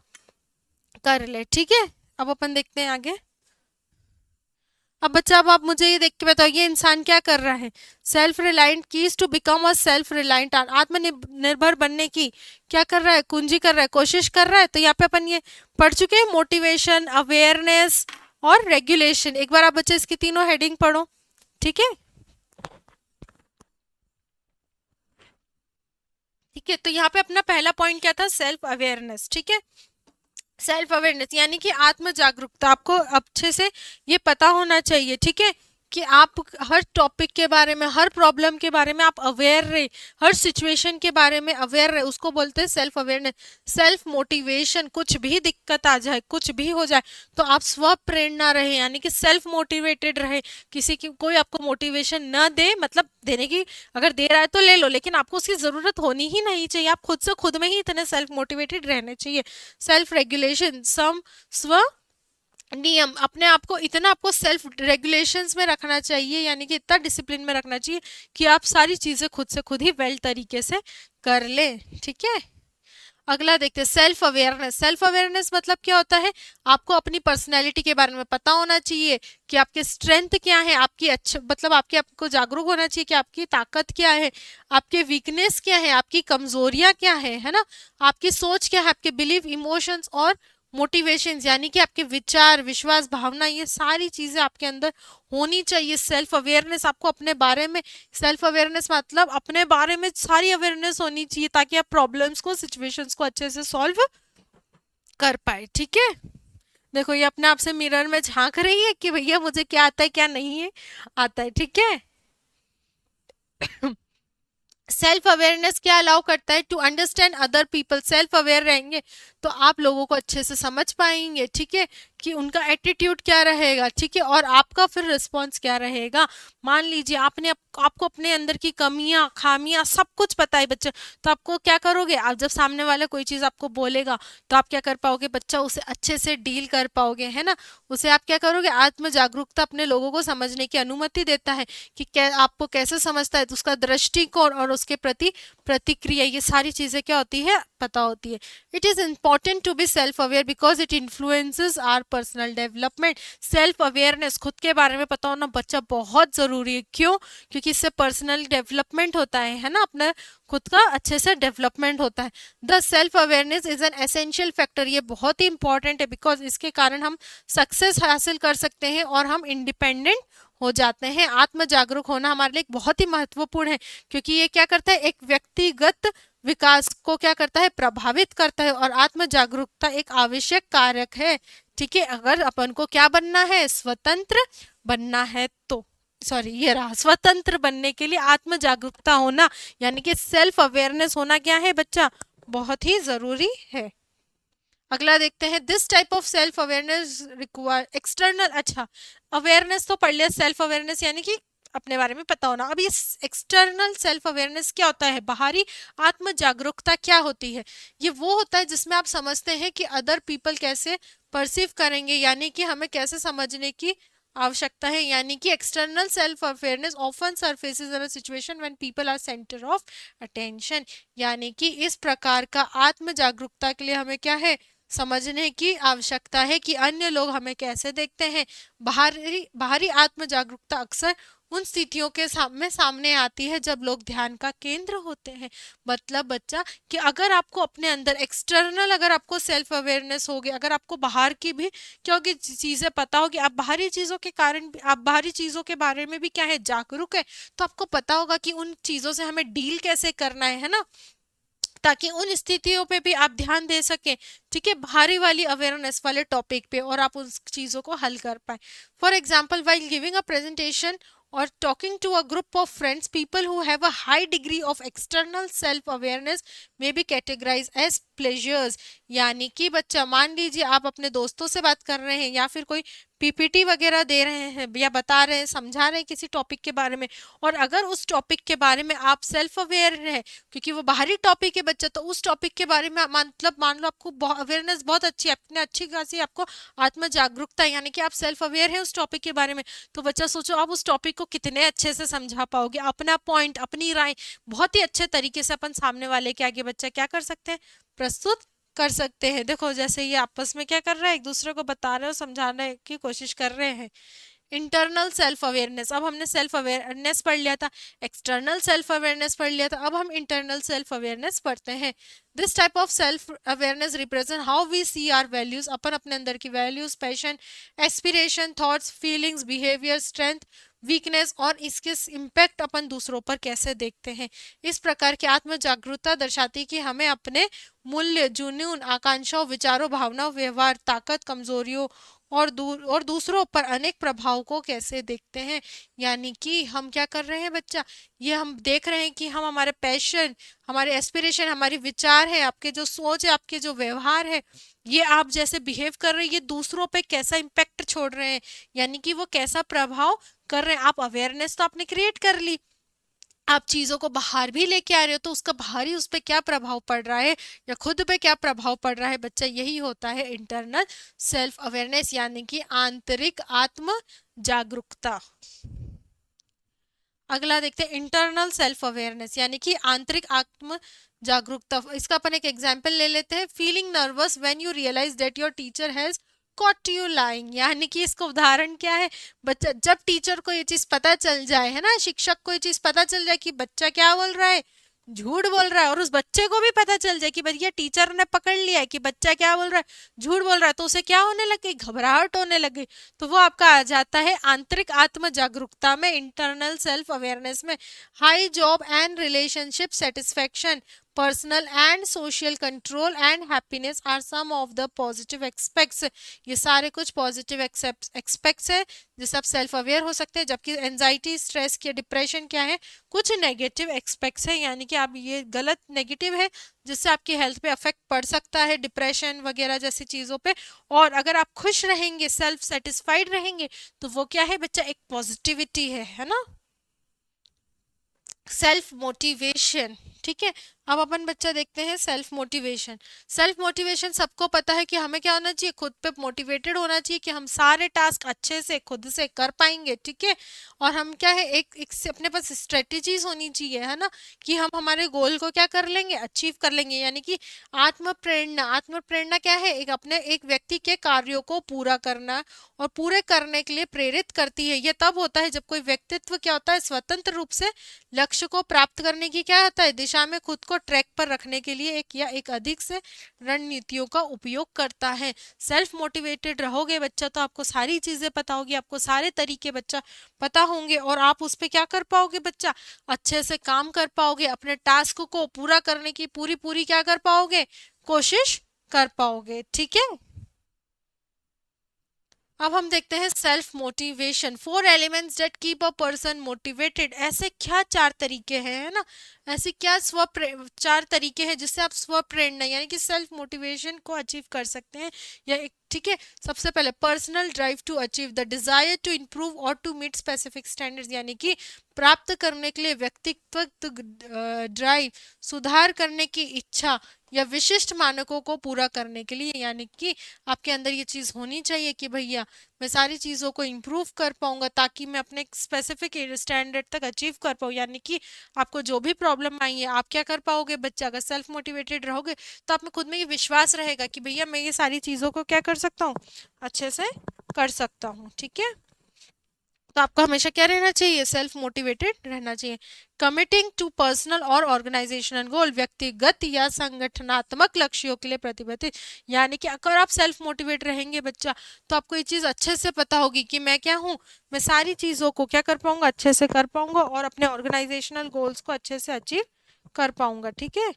कर ले। ठीक है, अब अपन देखते हैं आगे। अब बच्चा, अब आप मुझे ये देख के बताओ, ये इंसान क्या कर रहा है, self reliant keys to become a self reliant, आत्मनिर्भर बनने की क्या कर रहा है, कुंजी कर रहा है, कोशिश कर रहा है। तो यहाँ पे अपन ये पढ़ चुके हैं, मोटिवेशन, अवेयरनेस और रेगुलेशन। एक बार आप बच्चे इसकी तीनों हेडिंग पढ़ो, ठीक है। ठीक है, तो यहाँ पे अपना पहला पॉइंट क्या था, सेल्फ अवेयरनेस। ठीक है, सेल्फ अवेयरनेस यानी कि आत्म जागरूकता, आपको अच्छे से ये पता होना चाहिए, ठीक है, कि आप हर टॉपिक के बारे में, हर प्रॉब्लम के बारे में आप अवेयर रहे, हर सिचुएशन के बारे में अवेयर रहे, उसको बोलते हैं सेल्फ अवेयरनेस। सेल्फ मोटिवेशन, कुछ भी दिक्कत आ जाए, कुछ भी हो जाए, तो आप स्व प्रेरणा रहे, यानी कि सेल्फ मोटिवेटेड रहे। किसी की कोई आपको मोटिवेशन न दे, मतलब देने की अगर दे रहा है तो ले लो, लेकिन आपको उसकी जरूरत होनी ही नहीं चाहिए। आप खुद से खुद में ही इतने सेल्फ मोटिवेटेड रहने चाहिए। सेल्फ रेगुलेशन, सम स्व नियम, अपने आप को इतना, आपको सेल्फ रेगुलेशंस में रखना चाहिए, यानी कि इतना डिसिप्लिन में रखना चाहिए कि आप सारी चीजें खुद से खुद ही वेल तरीके से कर ले। ठीक है, अगला देखते हैं सेल्फ अवेयरनेस। सेल्फ अवेयरनेस मतलब क्या होता है? आपको अपनी पर्सनैलिटी के बारे में पता होना चाहिए कि आपके स्ट्रेंथ क्या है, आपकी अच्छा मतलब आपके आपको जागरूक होना चाहिए कि आपकी ताकत क्या है, आपके वीकनेस क्या है, आपकी कमजोरियां क्या है ना, आपकी सोच क्या है, आपके बिलीव, इमोशंस और मोटिवेशंस, यानी कि आपके विचार, विश्वास, भावना, ये सारी चीजें आपके अंदर होनी चाहिए। सेल्फ अवेयरनेस, आपको अपने बारे में, सेल्फ अवेयरनेस मतलब अपने बारे में सारी अवेयरनेस होनी चाहिए, ताकि आप प्रॉब्लम्स को, सिचुएशंस को अच्छे से सॉल्व कर पाए। ठीक है, देखो ये अपने आप से मिरर में झांक रही है कि भैया मुझे क्या आता है, क्या नहीं है आता है। ठीक है, सेल्फ अवेयरनेस क्या अलाउ करता है? To understand other people. Self aware रहेंगे तो आप लोगों को अच्छे से समझ पाएंगे, ठीक है, कि उनका एटीट्यूड क्या रहेगा, ठीक है, और आपका फिर रिस्पॉन्स क्या रहेगा। मान लीजिए आपको अपने अंदर की कमियां, खामियां सब कुछ पता है बच्चे, तो आपको क्या करोगे? आप जब सामने वाला कोई चीज आपको बोलेगा तो आप क्या कर पाओगे बच्चा? उसे अच्छे से डील कर पाओगे, है ना। उसे आप क्या करोगे? आत्म जागरूकता अपने लोगों को समझने की अनुमति देता है कि क्या आपको कैसे समझता है, तो उसका दृष्टिकोण और उसके प्रति प्रतिक्रिया, ये सारी चीजें क्या होती है? पता होती है। It is important to be self aware because it influences our personal development. Self awareness, खुद के बारे में पता होना बच्चा बहुत जरूरी है। क्यों? क्योंकि इससे पर्सनल डेवलपमेंट होता है ना, अपना खुद का अच्छे से डेवलपमेंट होता है। The self awareness is an essential factor, ये बहुत ही इंपॉर्टेंट है बिकॉज इसके कारण हम सक्सेस हासिल कर सकते हैं और हम इंडिपेंडेंट हो जाते हैं। आत्म जागरूक होना हमारे लिए बहुत ही महत्वपूर्ण है, क्योंकि ये क्या करता है? एक व्यक्तिगत विकास को क्या करता है? प्रभावित करता है, और आत्म जागरूकता एक आवश्यक कारक है। ठीक है, अगर अपन को क्या बनना है? स्वतंत्र बनना है तो, सॉरी ये रहा, स्वतंत्र बनने के लिए आत्म जागरूकता होना, यानी कि सेल्फ अवेयरनेस होना क्या है बच्चा? बहुत ही जरूरी है। अगला देखते हैं, this type of self awareness require external, अच्छा अवेयरनेस तो पढ़ लिया, सेल्फ अवेयरनेस यानी कि अपने बारे में पता होना। अब ये एक्सटर्नल सेल्फ अवेयरनेस क्या होता है? बाहरी आत्म जागरूकता क्या होती है? ये वो होता है जिसमें आप समझते हैं कि अदर पीपल कैसे परसीव करेंगे, यानी कि हमें कैसे समझने की आवश्यकता है। यानी कि external self awareness often surfaces in a situation when people are centre of attention, यानी कि इस प्रकार का आत्म जागरूकता के लिए हमें क्या है? समझने की आवश्यकता है कि अन्य लोग हमें कैसे देखते हैं। बाहरी बाहरी आत्म जागरूकता अक्सर उन स्थितियों के सामने आती है जब लोग ध्यान का केंद्र होते हैं। मतलब बच्चा कि अगर आपको अपने अंदर एक्सटर्नल, अगर आपको सेल्फ अवेयरनेस होगी, अगर आपको बाहर की भी क्या होगी चीजें पता होगी, आप बाहरी चीजों के कारण, आप बाहरी चीजों के बारे में भी क्या है? जागरूक है, तो आपको पता होगा कि उन चीजों से हमें डील कैसे करना है ना, ताकि उन स्थितियों पे भी आप ध्यान दे सकें। ठीक है, बाहरी वाली अवेयरनेस वाले टॉपिक पे, और आप उन चीजों को हल कर पाए। For example, while giving a presentation or talking to a group of friends, people who have a high degree of external self awareness may be categorized as pleasures। यानी कि बच्चा मान लीजिए आप अपने दोस्तों से बात कर रहे हैं, या फिर कोई पीपीटी वगैरह दे रहे हैं, या बता रहे हैं, समझा रहे हैं किसी टॉपिक के बारे में, और अगर उस टॉपिक के बारे में आप सेल्फ अवेयर है, क्योंकि वो बाहरी टॉपिक है बच्चा, तो उस टॉपिक के बारे में मतलब मान लो आपको अवेयरनेस बहुत अच्छी है, अपने अच्छी खासी आपको आत्म जागरूकता है, यानी कि आप सेल्फ अवेयर है उस टॉपिक के बारे में, तो बच्चा सोचो आप उस टॉपिक को कितने अच्छे से समझा पाओगे, अपना पॉइंट, अपनी राय बहुत ही अच्छे तरीके से अपन सामने वाले के आगे बच्चा क्या कर सकते हैं? प्रस्तुत कर सकते हैं। देखो जैसे ये आपस में क्या कर रहा है? एक दूसरे को बता रहे हो, समझाने की कोशिश कर रहे हैं। इंटरनल सेल्फ अवेयरनेस, अब हमने सेल्फ अवेयरनेस पढ़ लिया था, एक्सटर्नल सेल्फ अवेयरनेस पढ़ लिया था, अब हम इंटरनल सेल्फ अवेयरनेस पढ़ते हैं। This type of self awareness represent how we see our values, अपन अपने अंदर की values, passion, aspiration, thoughts, feelings, behaviour, strength, weakness और इसके इम्पैक्ट अपन दूसरों पर कैसे देखते हैं। इस प्रकार की आत्म जागरूकता दर्शाती कि हमें अपने मूल्य, जुनून, आकांक्षाओं, विचारों, भावनाओं, व्यवहार, ताकत, कमजोरियों और दूसरों पर अनेक प्रभाव को कैसे देखते हैं। यानी कि हम क्या कर रहे हैं बच्चा, ये हम देख रहे हैं कि हम हमारे पैशन, हमारे एस्पिरेशन, हमारी विचार है, आपके जो सोच है, आपके जो व्यवहार है, ये आप जैसे बिहेव कर रहे हैं, ये दूसरों पे कैसा इम्पेक्ट छोड़ रहे हैं, यानी कि वो कैसा प्रभाव कर रहे हैं। आप अवेयरनेस तो आपने क्रिएट कर ली, आप चीजों को बाहर भी लेके आ रहे हो, तो उसका बाहरी उस पे क्या प्रभाव पड़ रहा है या खुद पे क्या प्रभाव पड़ रहा है बच्चा, यही होता है इंटरनल सेल्फ अवेयरनेस, यानी कि आंतरिक आत्म जागरूकता। अगला देखते हैं इंटरनल सेल्फ अवेयरनेस, यानी कि आंतरिक आत्म जागरूकता। इसका अपन एक एग्जांपल ले लेते हैं, feeling nervous when you realise that your teacher has caught you lying, यानी कि इसका उदाहरण क्या है बच्चा, जब टीचर को ये चीज पता चल जाए, है ना, शिक्षक को ये चीज पता चल जाए कि बच्चा क्या बोल रहा है, झूठ बोल रहा है, और उस बच्चे को भी पता चल जाए कि भैया टीचर ने पकड़ लिया है कि बच्चा क्या बोल रहा है, झूठ बोल रहा है, तो उसे क्या होने लगी, घबराहट होने लगी। तो वो आपका आ जाता है आंतरिक आत्म जागरूकता में, इंटरनल सेल्फ अवेयरनेस में। High job and relationship satisfaction, personal and social control and happiness are some of the positive expects. ये सारे कुछ पॉजिटिव एक्सपेक्ट्स है जिससे आप सेल्फ अवेयर हो सकते हैं, जबकि एंजाइटी, स्ट्रेस या डिप्रेशन क्या है, कुछ नेगेटिव एक्सपेक्ट्स है, यानी कि आप ये गलत नेगेटिव है जिससे आपकी हेल्थ पे अफेक्ट पड़ सकता है, डिप्रेशन वगैरह जैसी चीज़ों पे। और अगर आप खुश रहेंगे, सेल्फ सेटिस्फाइड रहेंगे, तो वो क्या है बच्चा, एक पॉजिटिविटी है ना। सेल्फ मोटिवेशन, ठीक है। अब अपन बच्चा देखते हैं सेल्फ मोटिवेशन। सेल्फ मोटिवेशन सबको पता है कि हमें क्या होना चाहिए, खुद पे मोटिवेटेड होना चाहिए कि हम सारे टास्क अच्छे से खुद से कर पाएंगे, ठीक है। और हम क्या है, एक से अपने पास स्ट्रेटेजीज होनी चाहिए, है ना, कि हम हमारे गोल को क्या कर लेंगे, अचीव कर लेंगे। यानी कि आत्म प्रेरणा, आत्म प्रेरणा क्या है, एक अपने एक व्यक्ति के कार्यों को पूरा करना और पूरे करने के लिए प्रेरित करती है। ये तब होता है जब कोई व्यक्तित्व क्या होता है, स्वतंत्र रूप से लक्ष्य को प्राप्त करने की क्या होता है, दिशा में खुद को ट्रैक पर रखने के लिए एक या एक अधिक से रणनीतियों का उपयोग करता है। सेल्फ मोटिवेटेड रहोगे बच्चा तो आपको सारी चीजें पता होगी, आपको सारे तरीके बच्चा पता होंगे, और आप उस पर क्या कर पाओगे बच्चा, अच्छे से काम कर पाओगे, अपने टास्क को पूरा करने की पूरी पूरी क्या कर पाओगे, कोशिश कर पाओगे, ठीक है। अब हम देखते हैं self motivation, 4 elements that keep a person motivated. ऐसे क्या 4 तरीके हैं, है ना, ऐसे क्या 4 तरीके हैं जिससे आप स्व प्रेरणा यानी कि सेल्फ मोटिवेशन को अचीव कर सकते हैं, या एक, ठीक है। सबसे पहले personal drive to achieve the desire to improve और टू मीट स्पेसिफिक स्टैंडर्ड्स, यानी कि प्राप्त करने के लिए व्यक्तित्व ड्राइव, सुधार करने की इच्छा या विशिष्ट मानकों को पूरा करने के लिए, यानी कि आपके अंदर ये चीज होनी चाहिए कि भैया मैं सारी चीज़ों को इम्प्रूव कर पाऊंगा ताकि मैं अपने स्पेसिफिक स्टैंडर्ड तक अचीव कर पाऊँ। यानी कि आपको जो भी प्रॉब्लम आई है आप क्या कर पाओगे बच्चा, अगर सेल्फ मोटिवेटेड रहोगे तो आप में खुद में ये विश्वास रहेगा कि भैया मैं ये सारी चीज़ों को क्या कर सकता हूँ, अच्छे से कर सकता हूँ, ठीक है। तो आपको हमेशा क्या रहना चाहिए, सेल्फ मोटिवेटेड रहना चाहिए। कमिटिंग टू पर्सनल और ऑर्गेनाइजेशनल गोल, व्यक्तिगत या संगठनात्मक लक्ष्यों के लिए प्रतिबद्ध, यानी कि अगर आप सेल्फ मोटिवेट रहेंगे बच्चा तो आपको ये चीज़ अच्छे से पता होगी कि मैं क्या हूँ, मैं सारी चीज़ों को क्या कर पाऊंगा, अच्छे से कर पाऊंगा और अपने ऑर्गेनाइजेशनल गोल्स को अच्छे से अचीव कर पाऊंगा, ठीक है।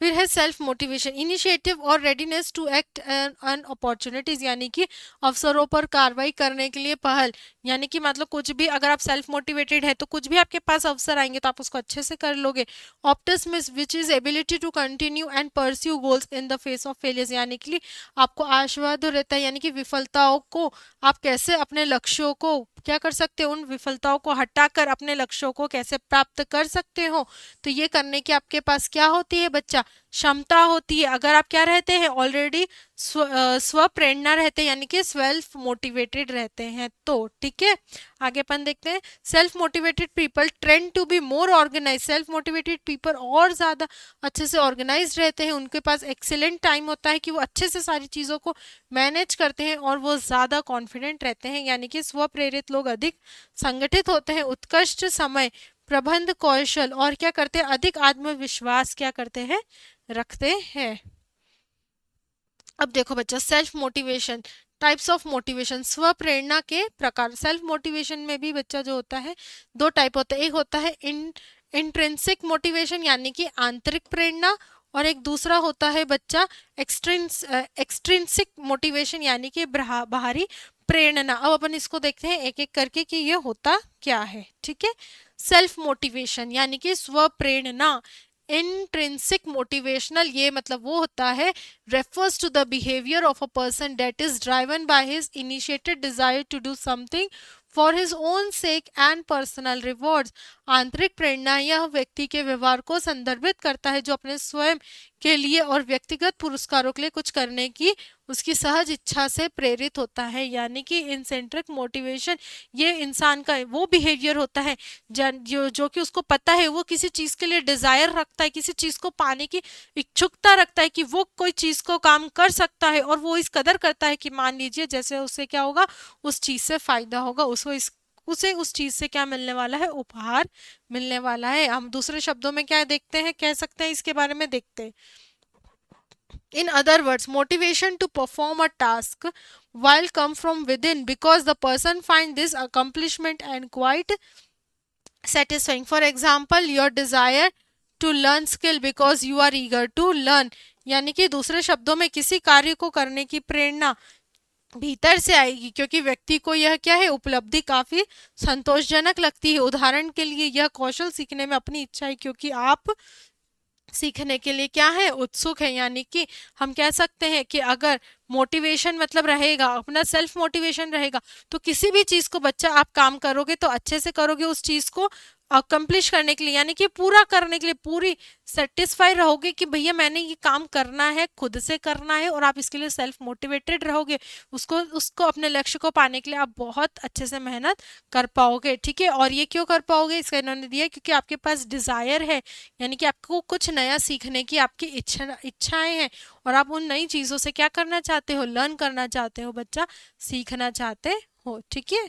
फिर है सेल्फ मोटिवेशन, इनिशिएटिव और readiness to act on opportunities, यानी कि अवसरों पर कार्रवाई करने के लिए पहल। यानी कि मतलब कुछ भी अगर आप सेल्फ मोटिवेटेड है तो कुछ भी आपके पास अवसर आएंगे तो आप उसको अच्छे से कर लोगे। Optimism which is ability to continue and pursue goals in the face of failures, यानी कि आपको आशावाद रहता है, यानी कि विफलताओं को आप कैसे अपने लक्ष्यों को क्या कर सकते हो, उन विफलताओं को हटाकर अपने लक्ष्यों को कैसे प्राप्त कर सकते हो। तो ये करने की आपके पास क्या होती है बच्चा, क्षमता होती है। अगर आप क्या रहते हैं, ऑलरेडी स्व प्रेरणा रहते हैं यानी कि सेल्फ मोटिवेटेड रहते हैं तो, ठीक है। आगे अपन देखते हैं, self motivated people trend to be more organise, self motivated people और ज्यादा अच्छे से ऑर्गेनाइज रहते हैं, उनके पास एक्सीलेंट टाइम होता है कि वो अच्छे से सारी चीजों को मैनेज करते हैं और वो ज्यादा कॉन्फिडेंट रहते हैं, यानी कि स्व प्रेरित लोग अधिक संगठित होते हैं, उत्कृष्ट समय प्रबंध कौशल और क्या करते हैं, अधिक आत्मविश्वास क्या करते हैं, रखते हैं। अब देखो बच्चा, self motivation, types of motivation, स्व प्रेरणा के प्रकार। सेल्फ मोटिवेशन में भी बच्चा जो होता है 2 टाइप होता है, एक होता है इंट्रिंसिक मोटिवेशन यानी कि आंतरिक प्रेरणा, और एक दूसरा होता है बच्चा एक्सट्रिंसिक मोटिवेशन, यानी कि बाहरी प्रेरणा। अब अपन इसको देखते हैं एक एक करके कि ये होता क्या है। ठीक है, सेल्फ मोटिवेशन यानी कि स्व प्रेरणा। इंट्रिंसिक मोटिवेशनल, ये मतलब वो होता है refers to the behavior of a person that is driven by his initiated desire to do something for his own sake and personal rewards। आंतरिक प्रेरणा यह व्यक्ति के व्यवहार को संदर्भित करता है जो अपने स्वयं के लिए और व्यक्तिगत पुरस्कारों के लिए कुछ करने की उसकी सहज इच्छा से प्रेरित होता है। यानी कि इंसेंट्रिक मोटिवेशन ये इंसान का वो बिहेवियर होता है जो कि उसको पता है, वो किसी चीज के लिए डिजायर रखता है, किसी चीज को पाने की इच्छुकता रखता है कि वो कोई चीज को काम कर सकता है, और वो इस कदर करता है कि मान लीजिए जैसे उससे क्या होगा, उस चीज से फायदा होगा, उसे उस चीज से क्या मिलने वाला है, उपहार मिलने वाला है। हम दूसरे शब्दों में क्या देखते हैं, कह सकते हैं इसके बारे में देखते हैं। In other words, motivation to perform a task while come from within because the person finds this accomplishment and quite satisfying. For example, your desire to learn skill because you are eager to learn। यानी कि दूसरे शब्दों में किसी कार्य को करने की प्रेरणा भीतर से आएगी क्योंकि व्यक्ति को यह क्या है, उपलब्धि काफी संतोषजनक लगती है। उदाहरण के लिए यह कौशल सीखने में अपनी इच्छा है क्योंकि आप सीखने के लिए क्या है, उत्सुक है। यानी कि हम कह सकते हैं कि अगर मोटिवेशन मतलब रहेगा, अपना सेल्फ मोटिवेशन रहेगा, तो किसी भी चीज को बच्चा आप काम करोगे तो अच्छे से करोगे, उस चीज को अकम्प्लिश करने के लिए यानी कि पूरा करने के लिए पूरी सेटिस्फाई रहोगे कि भैया मैंने ये काम करना है, खुद से करना है, और आप इसके लिए सेल्फ मोटिवेटेड रहोगे। उसको अपने लक्ष्य को पाने के लिए आप बहुत अच्छे से मेहनत कर पाओगे। ठीक है, और ये क्यों कर पाओगे, इसका इन्होंने दिया क्योंकि आपके पास डिजायर है, यानी कि आपको कुछ नया सीखने की आपकी इच्छाएं हैं, और आप उन नई चीजों से क्या करना चाहते हो, लर्न करना चाहते हो बच्चा, सीखना चाहते हो। ठीक है,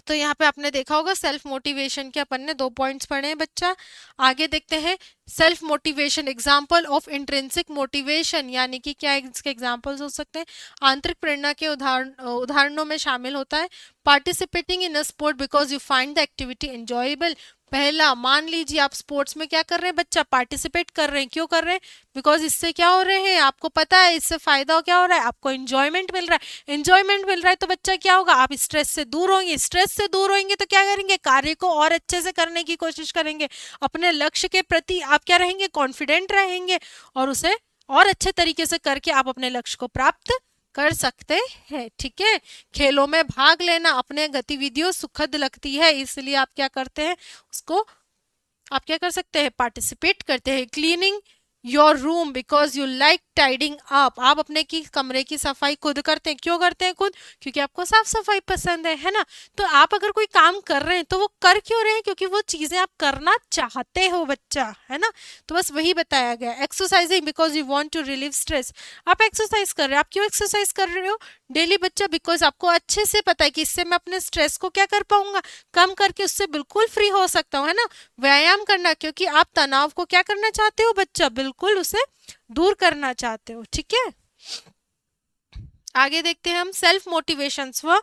तो यहाँ पे आपने देखा होगा सेल्फ मोटिवेशन के अपन ने 2 पॉइंट्स पढ़े हैं बच्चा। आगे देखते हैं self motivation example of intrinsic motivation, यानी कि क्या इसके एग्जाम्पल्स हो सकते हैं। आंतरिक प्रेरणा के उदाहरणों में शामिल होता है participating in a sport because you find the activity enjoyable. पहला, मान लीजिए आप स्पोर्ट्स में क्या कर रहे हैं बच्चा, पार्टिसिपेट कर रहे हैं। क्यों कर रहे हैं, बिकॉज इससे क्या हो रहे हैं, आपको पता है इससे फायदा क्या हो रहा है, आपको एंजॉयमेंट मिल रहा है। एंजॉयमेंट मिल रहा है तो बच्चा क्या होगा, आप स्ट्रेस से दूर होंगे। स्ट्रेस से दूर होंगे तो क्या करेंगे, कार्य को और अच्छे से करने की कोशिश करेंगे, अपने लक्ष्य के प्रति आप क्या रहेंगे, कॉन्फिडेंट रहेंगे, और उसे और अच्छे तरीके से करके आप अपने लक्ष्य को प्राप्त कर सकते हैं। ठीक है, खेलों में भाग लेना अपने गतिविधियों सुखद लगती है, इसलिए आप क्या करते हैं, उसको आप क्या कर सकते हैं, पार्टिसिपेट करते हैं। Cleaning your room because you like tidying up, आप अपने की कमरे की सफाई खुद करते हैं। क्यों करते हैं खुद, क्योंकि आपको साफ सफाई पसंद है ना। तो आप अगर कोई काम कर रहे हैं तो वो कर क्यों रहे हैं, क्योंकि वो चीजें आप करना चाहते हो बच्चा, है ना। तो बस वही बताया गया। Exercising because you want to relieve stress, आप एक्सरसाइज कर रहे हो। आप क्यों एक्सरसाइज कर रहे हो डेली बच्चा, बिकॉज आपको अच्छे से पता है कि इससे मैं अपने स्ट्रेस को क्या कर पाऊंगा, कम करके उससे बिल्कुल फ्री हो सकता हूँ, है ना। व्यायाम करना क्योंकि आप तनाव को क्या करना चाहते हो बच्चा, बिल्कुल उसे दूर करना चाहते हो। ठीक है, आगे देखते हैं हम सेल्फ मोटिवेशन स्व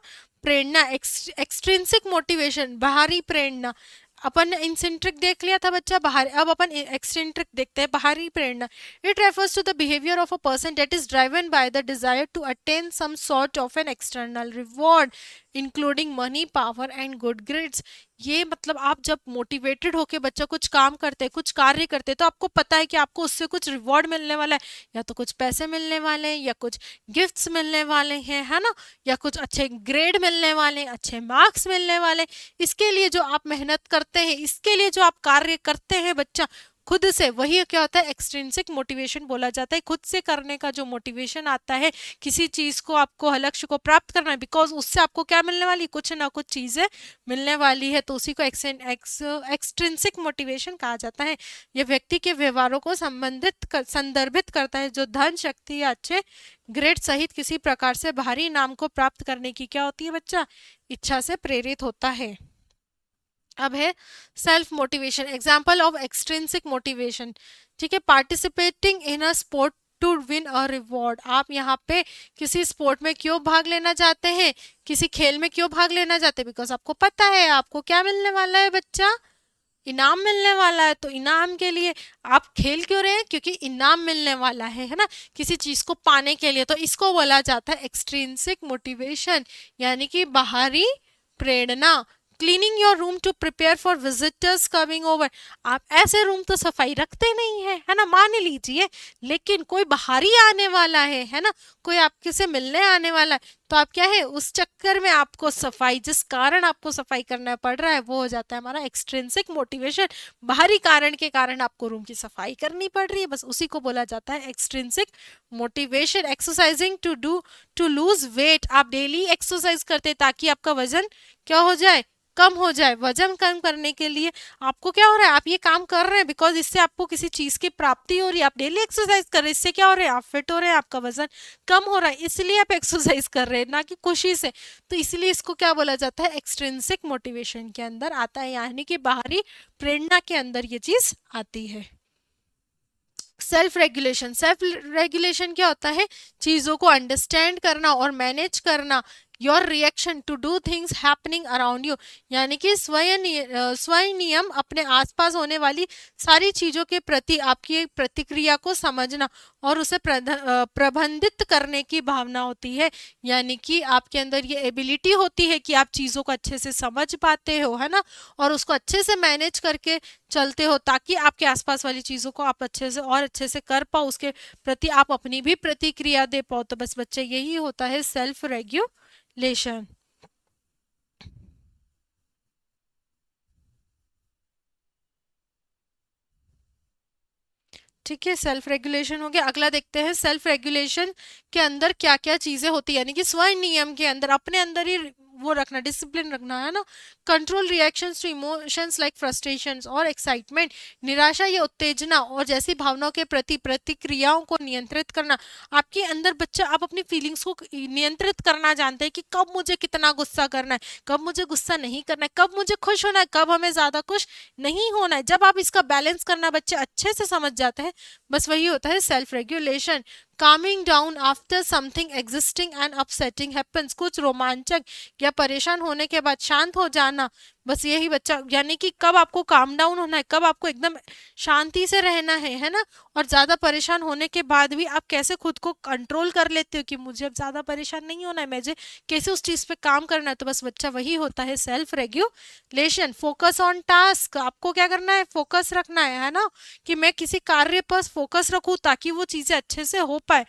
प्रेरणा। एक्सट्रिंसिक मोटिवेशन बाहरी प्रेरणा, अपन इंसेंट्रिक देख लिया था बच्चा बाहर, अब अपन एक्सट्रिंसिक देखते हैं बाहरी प्रेरणा। It refers to the behaviour of a person that is driven by the desire to attain some sort of an external reward including money, power and good grades. ये मतलब आप जब मोटिवेटेड होके बच्चा कुछ काम करते, कुछ कार्य करते, तो आपको पता है कि आपको उससे कुछ रिवॉर्ड मिलने वाला है, या तो कुछ पैसे मिलने वाले हैं, या कुछ गिफ्ट्स मिलने वाले हैं, है ना, या कुछ अच्छे ग्रेड मिलने वाले हैं, अच्छे मार्क्स मिलने वाले हैं। इसके लिए जो आप मेहनत करते हैं, इसके लिए जो आप कार्य करते हैं बच्चा खुद से, वही क्या होता है, एक्सट्रिंसिक मोटिवेशन बोला जाता है। खुद से करने का जो मोटिवेशन आता है, किसी चीज को आपको लक्ष्य को प्राप्त करना है, बिकॉज उससे आपको क्या मिलने वाली, कुछ ना कुछ चीजें मिलने वाली है, तो उसी को एक्सट्रिंसिक मोटिवेशन कहा जाता है। यह व्यक्ति के व्यवहारों को संदर्भित करता है जो धन, शक्ति या अच्छे ग्रेड सहित किसी प्रकार से बाहरी इनाम को प्राप्त करने की क्या होती है बच्चा, इच्छा से प्रेरित होता है। अब है self motivation example of extrinsic motivation. ठीक है, participating in a sport to win a reward, आप यहाँ पे किसी स्पोर्ट में क्यों भाग लेना चाहते हैं, किसी खेल में क्यों भाग लेना चाहते हैं, बिकॉज आपको पता है आपको क्या मिलने वाला है बच्चा, इनाम मिलने वाला है, तो इनाम के लिए आप खेल क्यों रहे हैं? क्योंकि इनाम मिलने वाला है ना, किसी चीज को पाने के लिए। तो इसको बोला जाता है एक्सट्रिंसिक मोटिवेशन, यानी कि बाहरी प्रेरणा। Cleaning your room to prepare for visitors coming over. आप ऐसे रूम तो सफाई रखते नहीं है ना, मान लीजिए, लेकिन कोई बाहरी आने वाला है ना, कोई आपके से मिलने आने वाला है, तो आप क्या है, उस चक्कर में आपको सफाई, जिस कारण आपको सफाई करना पड़ रहा है, वो हो जाता है हमारा एक्सट्रिंसिक मोटिवेशन। बाहरी कारण के कारण आपको रूम की सफाई करनी पड़ रही है, बस उसी को बोला जाता है extrinsic motivation. Exercising to lose weight. आप डेली एक्सरसाइज करते ताकि आपका वजन क्या हो जाए, कम हो जाए। वजन कम करने के लिए आपको क्या हो रहा है, आप ये काम कर रहे हैं बिकॉज इससे आपको किसी चीज की प्राप्ति हो रही है। आप डेली एक्सरसाइज कर रहे हैं, इससे क्या हो रहा है, आप फिट हो रहे हैं, आपका वजन कम हो रहा है, इसलिए आप एक्सरसाइज कर रहे हैं, ना कि खुशी से। तो इसलिए इसको क्या बोला जाता है, एक्सट्रिंसिक मोटिवेशन के अंदर आता है, यानी कि बाहरी प्रेरणा के अंदर ये चीज आती है। सेल्फ रेगुलेशन क्या होता है, चीजों को अंडरस्टैंड करना और मैनेज करना। Your reaction to do things happening around you, यानी कि स्वयं नियम, अपने आसपास होने वाली सारी चीजों के प्रति आपकी प्रतिक्रिया को समझना और उसे प्रबंधित करने की भावना होती है। यानी कि आपके अंदर ये एबिलिटी होती है कि आप चीजों को अच्छे से समझ पाते हो, है ना, और उसको अच्छे से मैनेज करके चलते हो, ताकि आपके आसपास वाली चीजों को आप अच्छे से और अच्छे से कर पाओ, उसके प्रति आप अपनी भी प्रतिक्रिया दे पाओ। तो बस बच्चे, यही होता है सेल्फ रेगुलेशन। ठीक है, सेल्फ रेगुलेशन हो गया। अगला देखते हैं सेल्फ रेगुलेशन के अंदर क्या क्या चीजें होती है, यानी कि स्व नियम के अंदर अपने अंदर ही वो रखना, डिसिप्लिन रखना, है ना। Control reactions to emotions like frustrations और एक्साइटमेंट, निराशा या उत्तेजना और जैसी भावनाओं के प्रति प्रतिक्रियाओं को नियंत्रित करना। आपके अंदर बच्चा, आप अपनी फीलिंग्स को नियंत्रित करना जानते हैं कि कब मुझे कितना गुस्सा करना है, कब मुझे गुस्सा नहीं करना है, कब मुझे खुश होना है, कब हमें ज्यादा खुश नहीं होना है। जब आप इसका बैलेंस करना बच्चे अच्छे से समझ जाते हैं, बस वही होता है self regulation. Kameng down after something existing and upsetting happens, कुछ रोमांचक या परेशान होने के बाद शांत हो जाना, बस यही बच्चा, यानी कि कब आपको काम डाउन होना है, कब आपको एकदम शांति से रहना है ना। और ज्यादा परेशान होने के बाद भी आप कैसे खुद को कंट्रोल कर लेते हो कि मुझे अब ज्यादा परेशान नहीं होना है, मुझे कैसे उस चीज पे काम करना है। तो बस बच्चा, वही होता है self regulation. Focus on task, आपको क्या करना है, फोकस रखना है ना, कि मैं किसी कार्य पर फोकस रखूं ताकि वो चीजें अच्छे से हो पाए।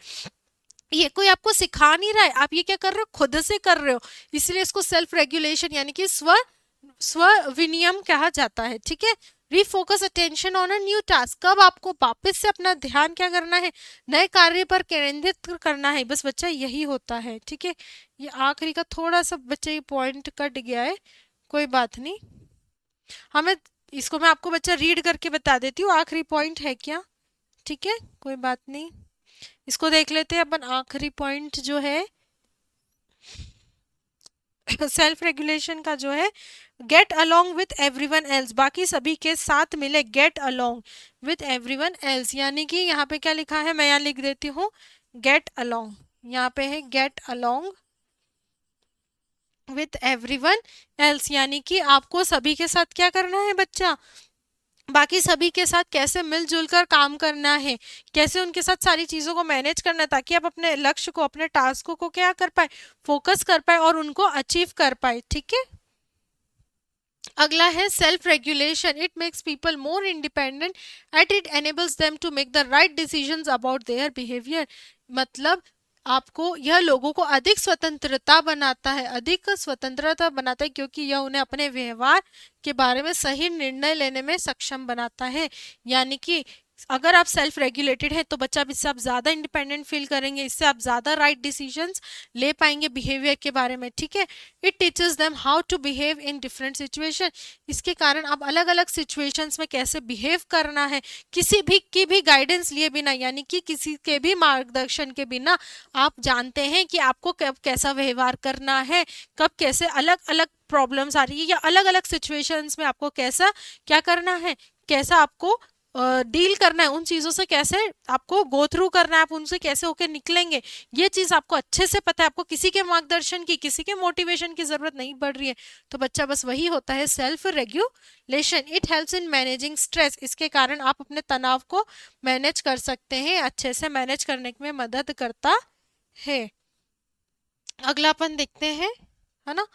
ये कोई आपको सिखा नहीं रहा है, आप ये क्या कर रहे हो, खुद से कर रहे हो, इसलिए इसको सेल्फ रेगुलेशन यानी कि स्व विनियम कहा जाता है। ठीक है, refocus attention on a new task, कब आपको वापस से अपना ध्यान क्या करना है, नए कार्य पर केंद्रित करना है। बस बच्चा, यही होता है। ठीक है, ये आखिरी का थोड़ा सा बच्चे ये पॉइंट कट गया है, कोई बात नहीं, हमें इसको मैं आपको बच्चा रीड करके बता देती हूँ आखिरी पॉइंट है क्या। ठीक है, कोई बात नहीं, इसको देख लेते हैं अपन। आखिरी पॉइंट जो है सेल्फ रेगुलेशन का जो है, get along with everyone else, बाकी सभी के साथ मिले, get along with everyone else, यानी कि यहाँ पे क्या लिखा है, मैं यहाँ लिख देती हूँ गेट अलोंग, यहाँ पे है get along with everyone else, यानी कि आपको सभी के साथ क्या करना है बच्चा, बाकी सभी के साथ कैसे मिलजुल कर काम करना है, कैसे उनके साथ सारी चीजों को मैनेज करना है, ताकि आप अपने लक्ष्य को, अपने टास्कों को क्या कर पाए, फोकस कर पाए और उनको अचीव कर पाए। ठीक है, अगला है self regulation. It makes people more independent at it enables them to make the right decisions about their behaviour, मतलब आपको यह लोगों को अधिक स्वतंत्रता बनाता है, अधिक स्वतंत्रता बनाता है, क्योंकि यह उन्हें अपने व्यवहार के बारे में सही निर्णय लेने में सक्षम बनाता है। यानी कि अगर आप सेल्फ रेगुलेटेड है तो बच्चा, इससे आप ज्यादा इंडिपेंडेंट फील करेंगे, इससे आप ज्यादा राइट डिसीजंस ले पाएंगे बिहेवियर के बारे में। ठीक है, it teaches them how to behave in different situation, इसके कारण आप अलग अलग सिचुएशंस में कैसे बिहेव करना है, किसी भी की भी गाइडेंस लिए बिना, यानी कि किसी के भी मार्गदर्शन के बिना आप जानते हैं कि आपको कब कैसा व्यवहार करना है, कब कैसे अलग अलग प्रॉब्लम्स आ रही है या अलग अलग सिचुएशंस में आपको कैसा क्या करना है, कैसा आपको डील करना है, उन चीज़ों से कैसे आपको गो थ्रू करना है, आप उनसे कैसे होके निकलेंगे, ये चीज़ आपको अच्छे से पता है, आपको किसी के मार्गदर्शन की, किसी के मोटिवेशन की जरूरत नहीं पड़ रही है। तो बच्चा बस वही होता है self regulation. It helps in managing stress, इसके कारण आप अपने तनाव को मैनेज कर सकते हैं, अच्छे से मैनेज करने में मदद करता है। अगला अपन देखते हैं, है ना,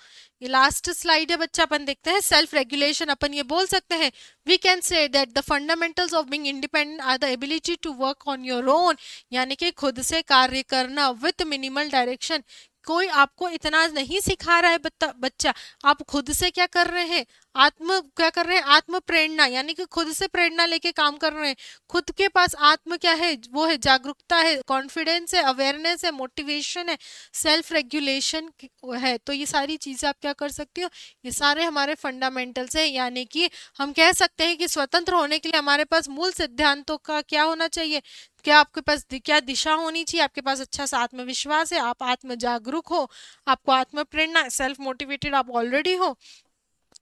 ये लास्ट स्लाइड है बच्चा, अपन देखते हैं सेल्फ रेगुलेशन। अपन ये बोल सकते हैं, we can say that the fundamentals of being independent are the ability to work on your own, यानी कि खुद से कार्य करना विथ मिनिमल डायरेक्शन। कोई आपको इतना नहीं सिखा रहा है बच्चा, आप खुद से क्या कर रहे हैं, क्या कर रहे हैं, आत्म प्रेरणा, यानी कि खुद से प्रेरणा लेके काम कर रहे हैं। खुद के पास आत्म क्या है, वो है जागरूकता है, कॉन्फिडेंस है, अवेयरनेस है, मोटिवेशन है, सेल्फ रेगुलेशन है। तो ये सारी चीजें आप क्या कर सकते हो, ये सारे हमारे फंडामेंटल्स है, यानी कि हम कह सकते हैं कि स्वतंत्र होने के लिए हमारे पास मूल सिद्धांतों का क्या होना चाहिए, क्या आपके पास क्या दिशा होनी चाहिए, आपके पास अच्छा सा आत्मविश्वास है, आप आत्म जागरूक हो, आपको आत्म प्रेरणा, सेल्फ मोटिवेटेड आप ऑलरेडी हो,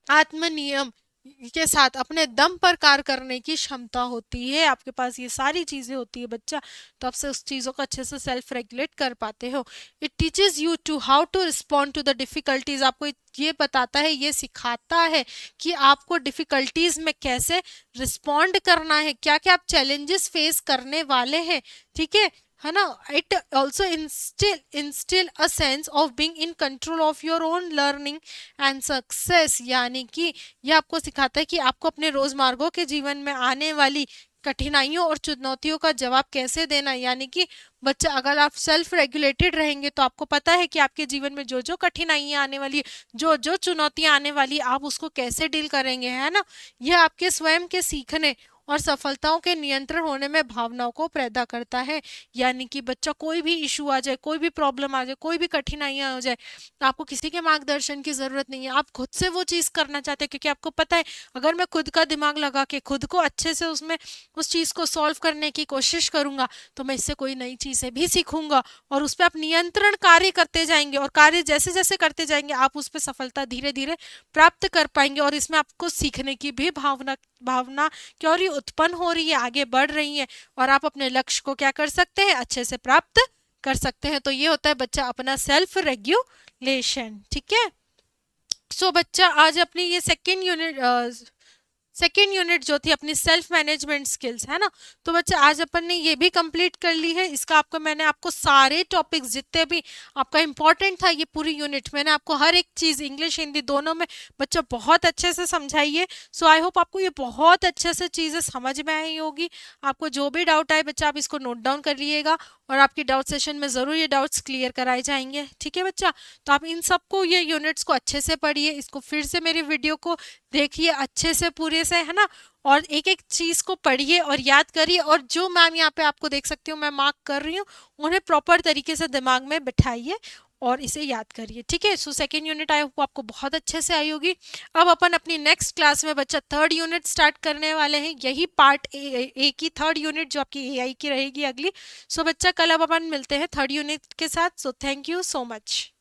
आत्म नियम के साथ अपने दम पर कार्य करने की क्षमता होती है, आपके पास ये सारी चीजें होती है बच्चा, तो आपसे उस चीजों को अच्छे से सेल्फ रेगुलेट कर पाते हो। It teaches you to how to respond to the difficulties, आपको ये बताता है, ये सिखाता है कि आपको डिफिकल्टीज में कैसे रिस्पॉन्ड करना है, क्या क्या आप चैलेंजेस फेस करने वाले हैं, ठीक है ना। It also instil a sense of being in control of your own learning and success, यानी कि यह आपको सिखाता है कि आपको अपने रोजमर्रा के जीवन में आने वाली कठिनाइयों और चुनौतियों का जवाब कैसे देना है, यानी कि बच्चा अगर आप सेल्फ रेगुलेटेड रहेंगे तो आपको पता है कि आपके जीवन में जो जो कठिनाइयां आने वाली, जो जो चुनौतियां आने वाली, आप उसको कैसे डील करेंगे, है ना। यह आपके स्वयं के सीखने और सफलताओं के नियंत्रण होने में भावनाओं को पैदा करता है, यानी कि बच्चा कोई भी इशू आ जाए, कोई भी प्रॉब्लम आ जाए, कोई भी कठिनाइयां हो जाए, आपको किसी के मार्गदर्शन की जरूरत नहीं है, आप खुद से वो चीज करना चाहते हैं, क्योंकि आपको पता है अगर मैं खुद का दिमाग लगा के खुद को अच्छे से उसमें उस चीज को सॉल्व करने की कोशिश करूंगा, तो मैं इससे कोई नई चीजें भी सीखूंगा, और उस पर आप नियंत्रण कार्य करते जाएंगे, और कार्य जैसे जैसे करते जाएंगे आप उस पर सफलता धीरे धीरे प्राप्त कर पाएंगे, और इसमें आपको सीखने की भी भावना भावना क्यों रही उत्पन्न हो रही है, आगे बढ़ रही है, और आप अपने लक्ष्य को क्या कर सकते हैं, अच्छे से प्राप्त कर सकते हैं। तो ये होता है बच्चा अपना सेल्फ रेगुलेशन, ठीक है। सो बच्चा आज अपनी ये सेकेंड यूनिट जो थी अपनी सेल्फ मैनेजमेंट स्किल्स, है ना, तो बच्चा आज अपन ने ये भी कंप्लीट कर ली है। इसका आपको मैंने आपको सारे टॉपिक्स जितने भी आपका इंपॉर्टेंट था, ये पूरी यूनिट मैंने आपको हर एक चीज इंग्लिश हिंदी दोनों में बच्चा बहुत अच्छे से समझाई है। सो आई होप आपको ये बहुत अच्छे से चीजें समझ में आई होगी। आपको जो भी डाउट आए बच्चा आप इसको नोट डाउन कर लीजिएगा, और आपकी डाउट सेशन में जरूर ये डाउट्स क्लियर कराए जाएंगे, ठीक है बच्चा। तो आप इन सबको ये यूनिट्स को अच्छे से पढ़िए, इसको फिर से मेरी वीडियो को देखिए अच्छे से पूरे से, है ना, और एक एक चीज को पढ़िए और याद करिए, और जो मैम यहाँ पे आपको देख सकती हूँ मैं मार्क कर रही हूँ, उन्हें प्रॉपर तरीके से दिमाग में बिठाइए और इसे याद करिए, ठीक है। So second unit I hope आपको बहुत अच्छे से आई होगी। अब अपन अपनी नेक्स्ट क्लास में बच्चा थर्ड यूनिट स्टार्ट करने वाले हैं, यही पार्ट ए की थर्ड यूनिट जो आपकी एआई की रहेगी अगली। सो बच्चा कल अब अपन मिलते हैं थर्ड यूनिट के साथ। So thank you so much.